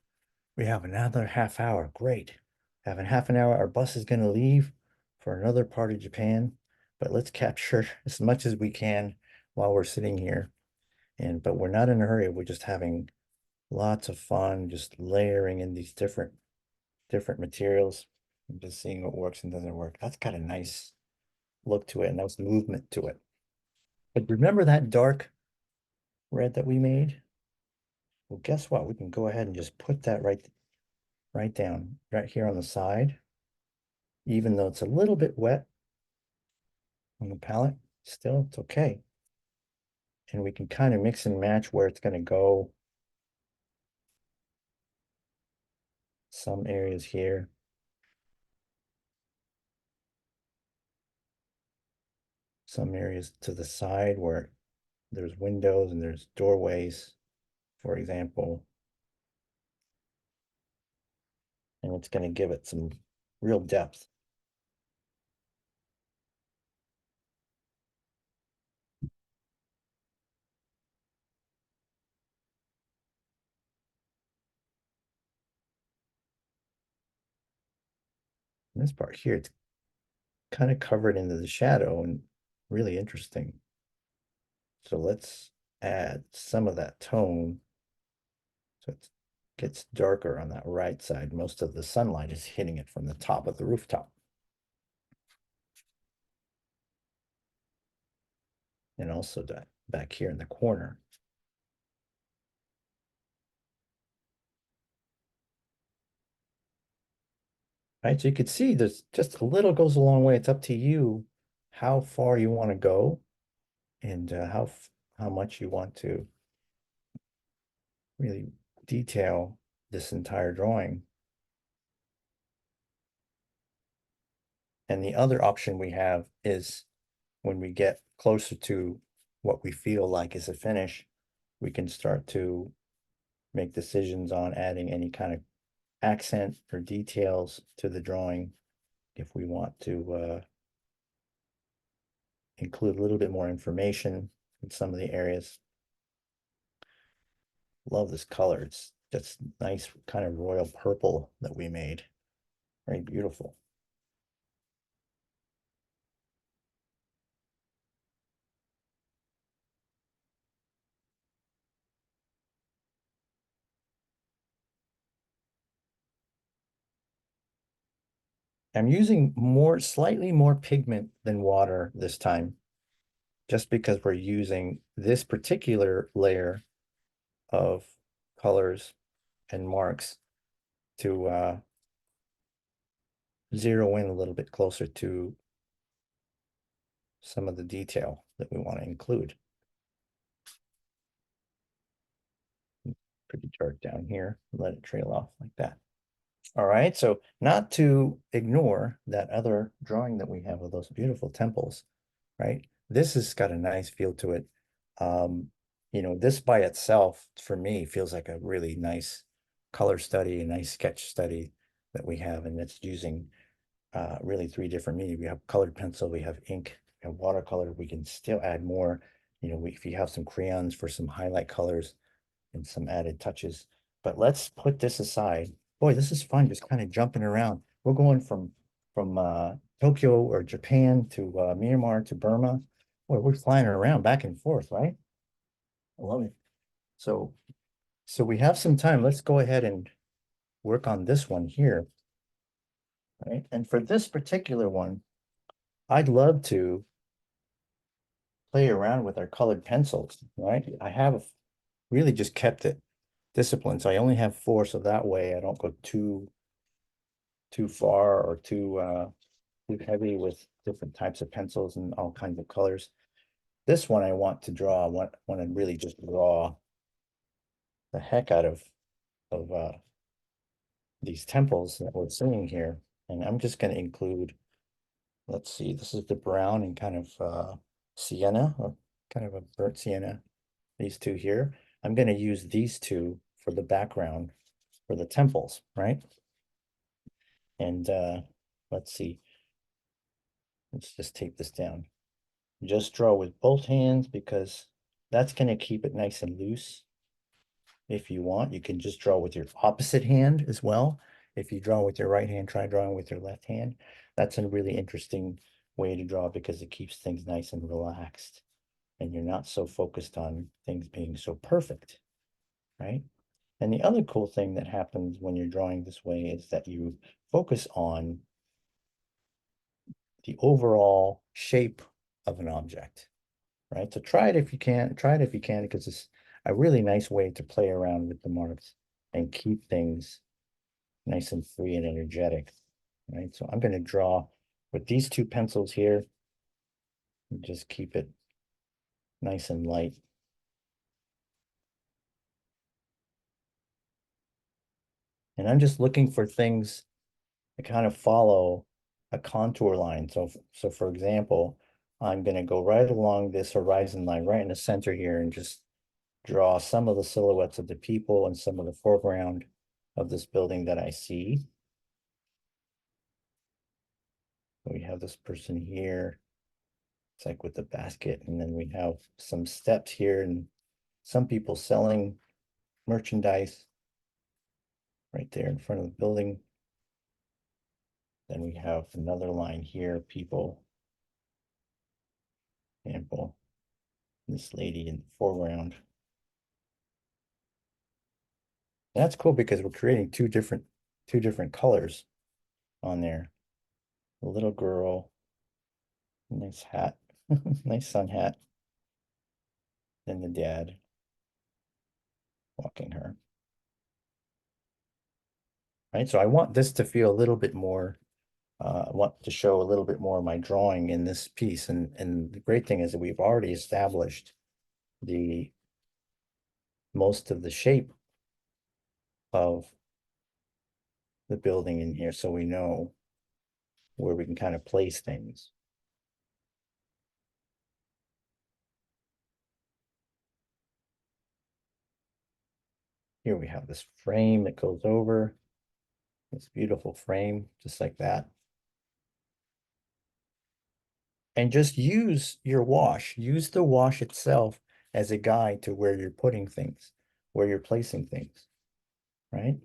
another half hour. Great. Having half an hour, our bus is going to leave for another part of Japan, but let's capture as much as we can while we're sitting here. But we're not in a hurry. We're just having lots of fun, just layering in these different materials and just seeing what works and doesn't work. That's got a nice look to it, and nice movement to it. But remember that dark red that we made? Well, guess what? We can go ahead and just put that right down, right here on the side. Even though it's a little bit wet on the palette, still it's okay. And we can kind of mix and match where it's going to go. Some areas here. Some areas to the side where there's windows and there's doorways, for example. And it's going to give it some real depth. this part here, it's kind of covered into the shadow and really interesting. So let's add some of that tone. So it gets darker on that right side. Most of the sunlight is hitting it from the top of the rooftop. And also that back here in the corner. Right, so you could see there's just a little goes a long way. It's up to you how far you want to go and how much you want to really detail this entire drawing. And the other option we have is when we get closer to what we feel like is a finish, we can start to make decisions on adding any kind of accent or details to the drawing if we want to include a little bit more information in some of the areas. Love this color. It's just nice kind of royal purple that we made. Very beautiful. I'm using slightly more pigment than water this time, just because we're using this particular layer of colors and marks to zero in a little bit closer to some of the detail that we want to include. Pretty dark down here, let it trail off like that. All right, so not to ignore that other drawing that we have of those beautiful temples, right? This has got a nice feel to it. You know, this by itself, for me, feels like a really nice color study, a nice sketch study that we have, and it's using really three different media. We have colored pencil, we have ink, we have watercolor. We can still add more, you know, if you have some crayons for some highlight colors and some added touches. But let's put this aside. Boy, this is fun, just kind of jumping around. We're going from Tokyo or Japan to Myanmar to Burma. Boy, we're flying around back and forth, right? I love it. So we have some time. Let's go ahead and work on this one here. Right. And for this particular one, I'd love to play around with our colored pencils, right? I have really just kept it disciplined. So I only have 4, so that way I don't go too far or too heavy with different types of pencils and all kinds of colors. This one I want to draw, I want to really just draw the heck out of these temples that we're seeing here. And I'm just going to include, let's see, this is the brown and kind of sienna, or kind of a burnt sienna, these two here. I'm going to use these two for the background for the temples, right? And let's see. Let's just tape this down. Just draw with both hands because that's going to keep it nice and loose. If you want, you can just draw with your opposite hand as well. If you draw with your right hand, try drawing with your left hand. That's a really interesting way to draw because it keeps things nice and relaxed. And you're not so focused on things being so perfect, right? And the other cool thing that happens when you're drawing this way is that you focus on the overall shape of an object, right? So try it if you can, because it's a really nice way to play around with the marks and keep things nice and free and energetic, right? So I'm going to draw with these two pencils here and just keep it nice and light. And I'm just looking for things that kind of follow a contour line. So for example, I'm going to go right along this horizon line right in the center here and just draw some of the silhouettes of the people and some of the foreground of this building that I see. We have this person here. It's like with the basket, and then we have some steps here and some people selling merchandise right there in front of the building. Then we have another line here, people. Example, this lady in the foreground. That's cool because we're creating two different colors on there. A little girl, nice hat, nice sun hat. Then the dad walking her. Right, so I want this to feel a little bit more, I want to show a little bit more of my drawing in this piece. And the great thing is that we've already established the most of the shape of the building in here, so we know where we can kind of place things. Here we have this frame that goes over, this beautiful frame, just like that. And just use your wash, use the wash itself as a guide to where you're putting things, where you're placing things, right?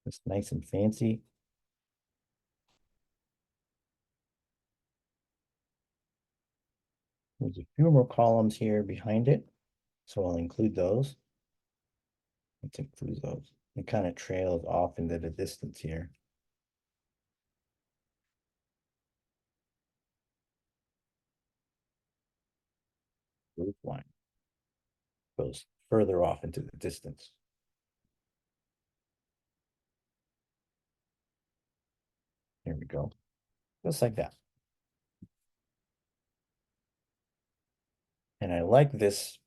It's nice and fancy. There's a few more columns here behind it, so I'll include those. Let's include those. It kind of trails off into the distance here. Roof line goes further off into the distance. Here we go. Just like that. And I like this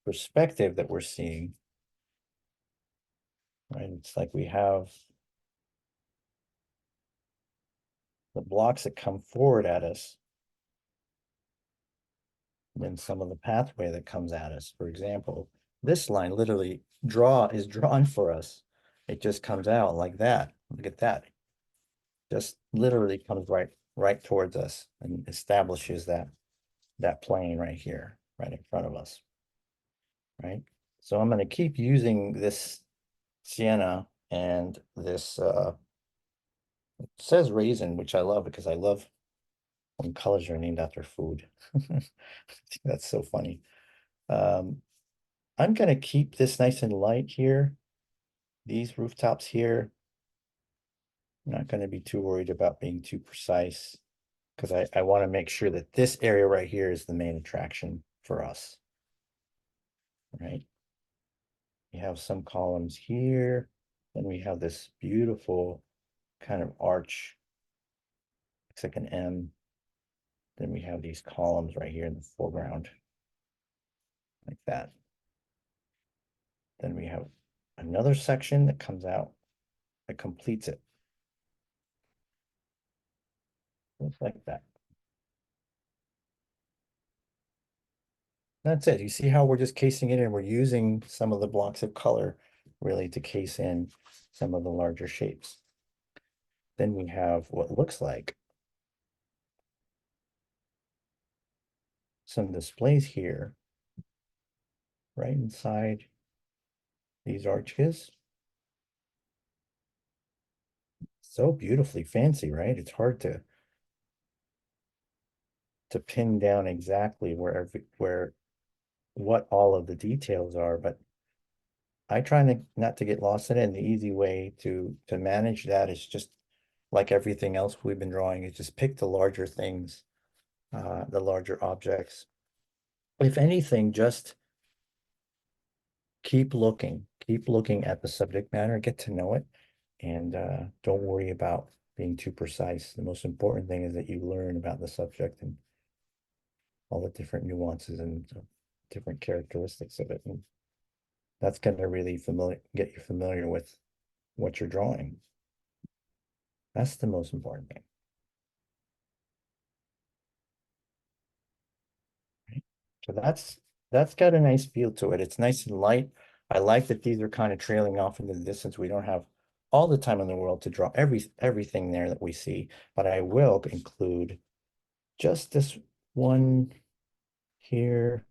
perspective that we're seeing. Right? It's like we have the blocks that come forward at us, and then some of the pathway that comes at us. For example, this line literally is drawn for us. It just comes out like that. Look at that. Just literally comes right towards us and establishes that plane right here, right in front of us. Right. So I'm going to keep using this sienna and this it says raisin, which I love because I love when colors are named after food. That's so funny. I'm gonna keep this nice and light here. These rooftops here. I'm not gonna be too worried about being too precise because I want to make sure that this area right here is the main attraction for us. Right. We have some columns here, and we have this beautiful kind of arch. Looks like an M. Then we have these columns right here in the foreground, like that. Then we have another section that comes out, that completes it. Looks like that. That's it. You see how we're just casing it in? We're using some of the blocks of color really to case in some of the larger shapes. Then we have what looks like some displays here, right inside these arches. So beautifully fancy, right? It's hard to pin down exactly where what all of the details are, but I try not to get lost in it. And the easy way to manage that is just like everything else we've been drawing, is just pick the larger things, the larger objects. If anything, just keep looking at the subject matter, get to know it, and don't worry about being too precise. The most important thing is that you learn about the subject and all the different nuances and different characteristics of it. And that's going to really get you familiar with what you're drawing. That's the most important thing. Right? So that's got a nice feel to it. It's nice and light. I like that these are kind of trailing off into the distance. We don't have all the time in the world to draw everything there that we see, but I will include just this one here.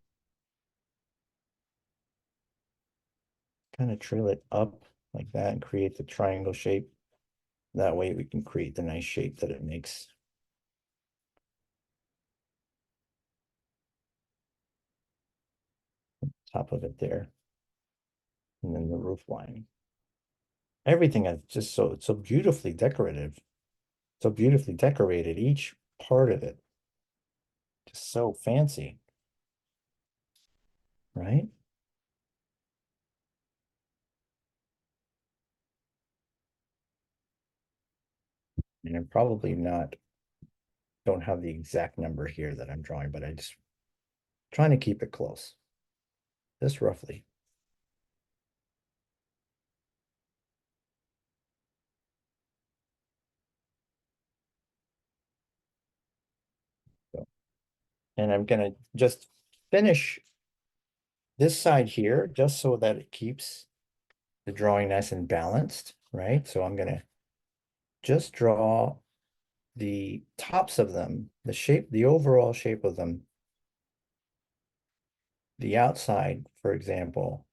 kind of trail it up like that and create the triangle shape. That way we can create the nice shape that it makes. Top of it there. And then the roof line. Everything is just so beautifully decorative. So beautifully decorated, each part of it. Just so fancy. Right? And I'm probably don't have the exact number here that I'm drawing, but I just trying to keep it close. Just roughly. So, and I'm gonna just finish this side here just so that it keeps the drawing nice and balanced, right? So I'm gonna just draw the tops of them, the shape, the overall shape of them. The outside, for example.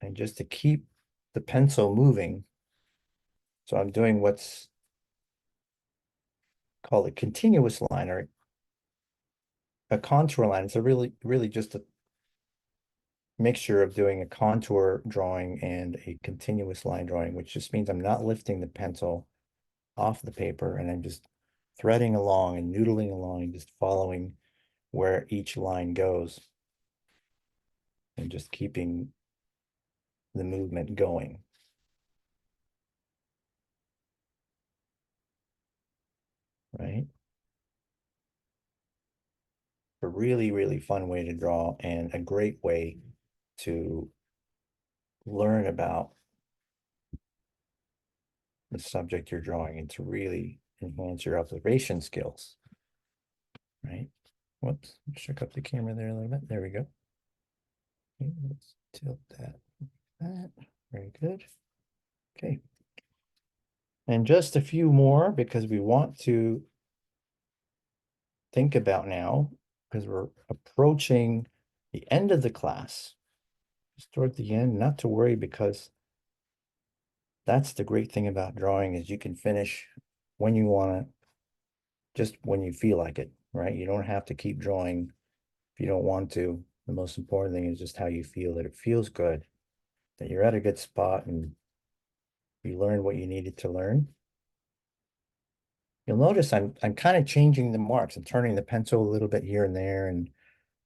And just to keep the pencil moving. So I'm doing what's called a continuous line or a contour line. It's a really just a mixture of doing a contour drawing and a continuous line drawing, which just means I'm not lifting the pencil off the paper and I'm just threading along and noodling along and just following where each line goes and just keeping the movement going. Right? A really fun way to draw and a great way to learn about the subject you're drawing and to really enhance your observation skills, right? Whoops, shook up the camera there a little bit. There we go. Okay, let's tilt that. Very good. Okay. And just a few more because we want to think about now, because we're approaching the end of the class. Just toward the end, not to worry because that's the great thing about drawing is you can finish when you want to, just when you feel like it, right? You don't have to keep drawing if you don't want to. The most important thing is just how you feel, that it feels good, that you're at a good spot and you learned what you needed to learn. You'll notice I'm kind of changing the marks. I'm turning the pencil a little bit here and there and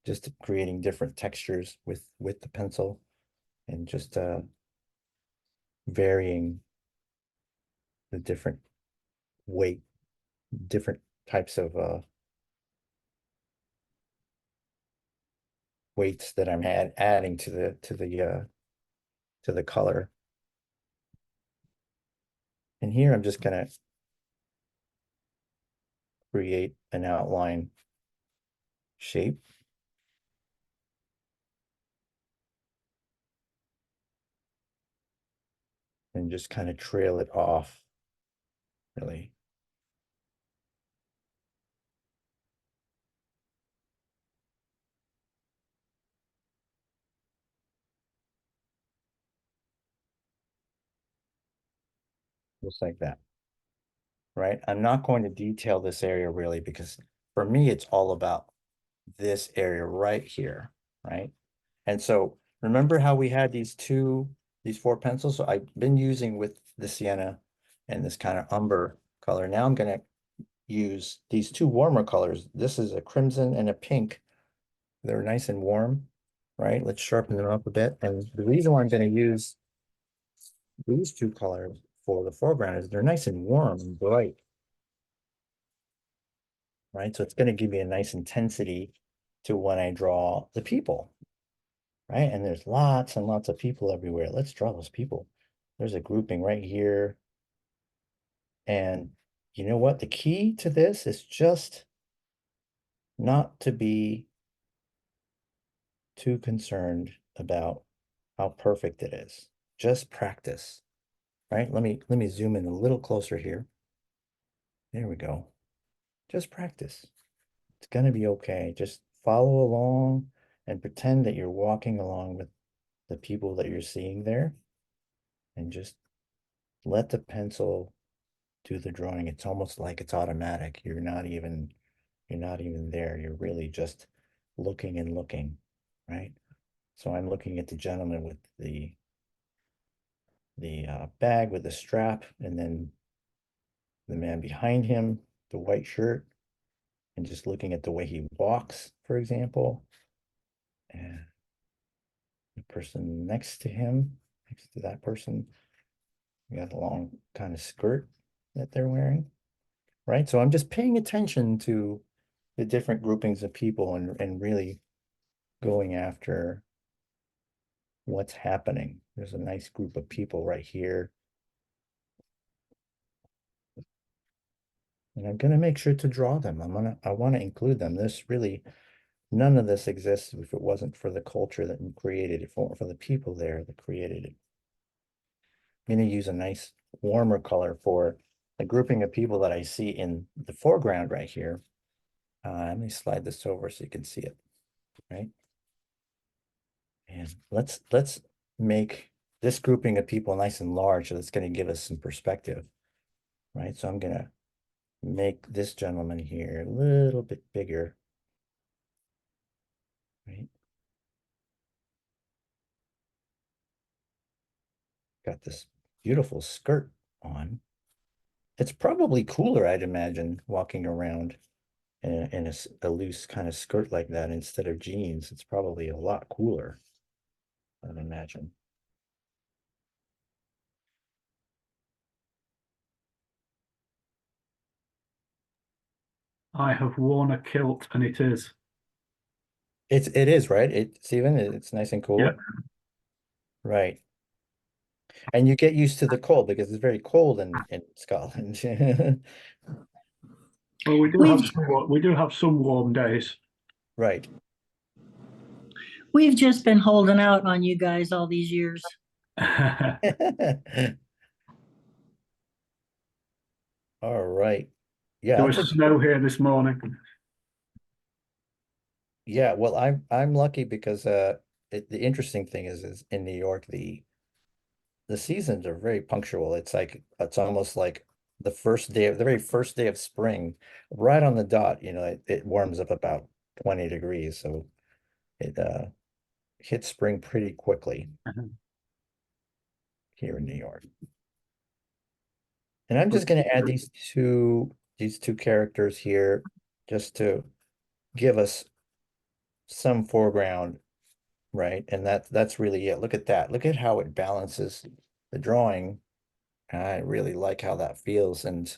just creating different textures with the pencil and just varying the different weight, different types of weights that I'm adding to the color. And here I'm just gonna create an outline shape. And just kind of trail it off, really. Just like that, right? I'm not going to detail this area really because for me, it's all about this area right here, right? And so remember how we had these four pencils? So I've been using with the sienna and this kind of umber color. Now I'm going to use these two warmer colors. This is a crimson and a pink. They're nice and warm, right? Let's sharpen them up a bit. And the reason why I'm going to use these two colors for the foreground is they're nice and warm and bright, right? So it's going to give me a nice intensity to when I draw the people, right? And there's lots and lots of people everywhere. Let's draw those people. There's a grouping right here. And you know what? The key to this is just not to be too concerned about how perfect it is. Just practice, right? Let me zoom in a little closer here. There we go. Just practice. It's going to be okay. Just follow along and pretend that you're walking along with the people that you're seeing there, and just let the pencil do the drawing. It's almost like it's automatic. You're not even there. You're really just looking and looking, right? So I'm looking at the gentleman with the bag with the strap, and then the man behind him, the white shirt, and just looking at the way he walks, for example, and the person next to him, next to that person, we got a long kind of skirt that they're wearing, right? So I'm just paying attention to the different groupings of people, and really going after what's happening. There's a nice group of people right here. And I'm gonna make sure to draw them. I want to include them. None of this exists if it wasn't for the culture that created it, for the people there that created it. I'm gonna use a nice warmer color for the grouping of people that I see in the foreground right here. Let me slide this over so you can see it, right? And let's make this grouping of people nice and large, so that's going to give us some perspective, right? So I'm going to make this gentleman here a little bit bigger, right? Got this beautiful skirt on. It's probably cooler, I'd imagine, walking around in a loose kind of skirt like that instead of jeans. It's probably a lot cooler, I'd imagine. I have worn a kilt and it is. It is, right? It's nice and cool. Yeah. Right. And you get used to the cold because it's very cold in Scotland. Well, We've we do have some warm days. Right. we've just been holding out on you guys all these years. All right. Yeah, There was snow here this morning. yeah, well, I'm lucky because the interesting thing is in New York the seasons are very punctual. It's almost like the very first day of spring, right on the dot, it warms up about 20 degrees, so it hits spring pretty quickly here in New York. And I'm just going to add these two characters here just to give us some foreground, right? And that's really it. Look at that. Look at how it balances the drawing. I really like how that feels, and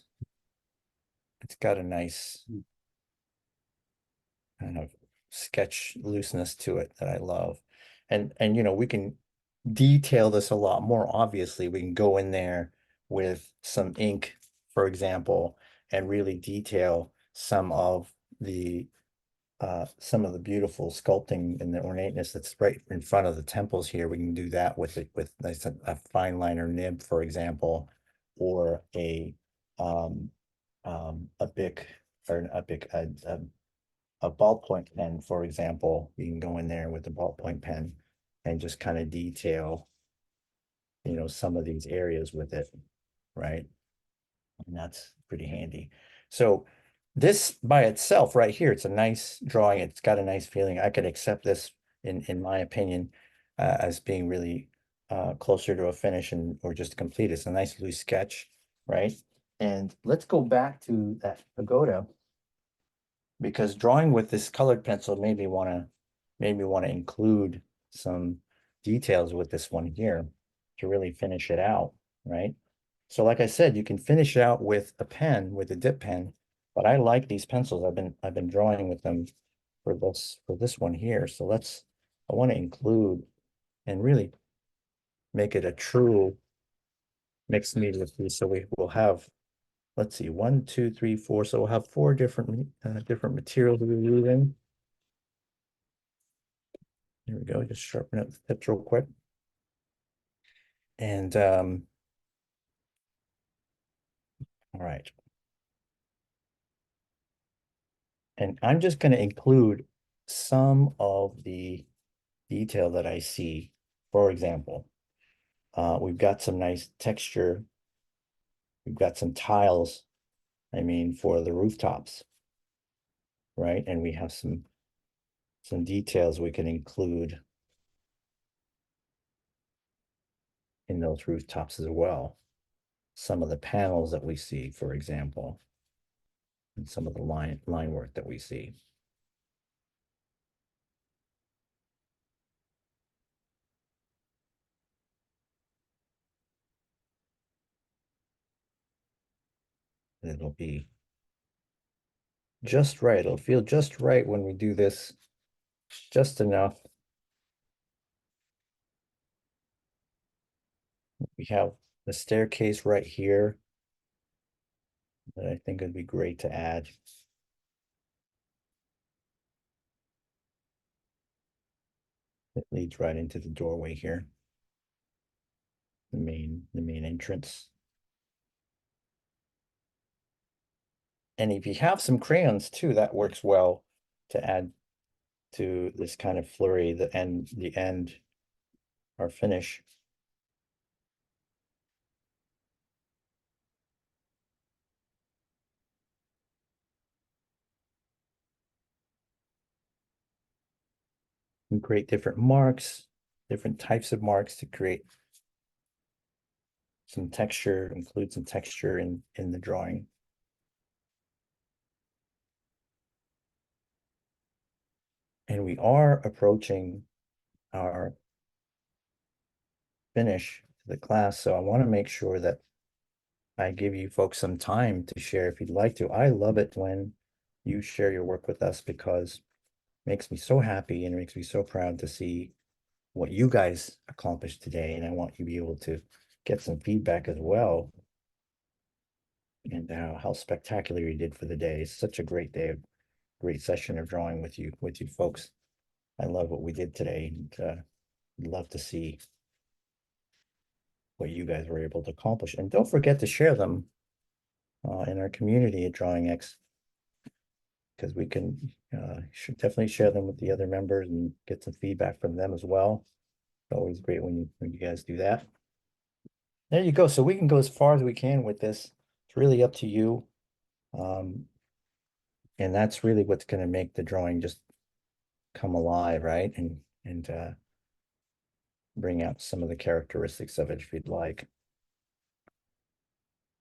it's got a nice kind of sketch looseness to it that I love. And we can detail this a lot more. Obviously, we can go in there with some ink, for example, and really detail some of the beautiful sculpting and the ornateness that's right in front of the temples here. We can do that with a fine liner nib, for example, or a bic or a ballpoint pen, for example. You can go in there with the ballpoint pen and just kind of detail, some of these areas with it, right? And that's pretty handy. So this by itself right here, it's a nice drawing. It's got a nice feeling. I could accept this in my opinion as being really closer to a finish or just complete. It's a nice loose sketch, right? And let's go back to that pagoda, because drawing with this colored pencil made me want to include some details with this one here to really finish it out, right? So like I said, you can finish it out with a pen, with a dip pen, but I like these pencils. I've been drawing with them for this one here. So I want to include and really make it a true mixed media piece. So we will have, let's see, 1, 2, 3, 4. So we'll have 4 different materials that we're using. There we go. Just sharpen up the tips real quick. And all right. And I'm just going to include some of the detail that I see. For example, we've got some nice texture. We've got some tiles, I mean, for the rooftops, right? And we have some details we can include in those rooftops as well. Some of the panels that we see, for example, and some of the line work that we see. And it'll be just right. It'll feel just right when we do this, just enough. We have the staircase right here that I think would be great to add. It leads right into the doorway here. The main entrance. And if you have some crayons too, that works well to add to this kind of flurry, the end, our finish. And create different marks, different types of marks to create some texture, include some texture in the drawing. And we are approaching our finish to the class, so I want to make sure that I give you folks some time to share if you'd like to. I love it when you share your work with us because it makes me so happy and it makes me so proud to see what you guys accomplished today. And I want you to be able to get some feedback as well. And how spectacular you did for the day. It's such a great day, great session of drawing with you folks. I love what we did today, and love to see what you guys were able to accomplish. And don't forget to share them in our community at DrawingX, because we can should definitely share them with the other members and get some feedback from them as well. It's always great when you guys do that. There you go. So we can go as far as we can with this. It's really up to you. And that's really what's going to make the drawing just come alive, right? And bring out some of the characteristics of it if you'd like.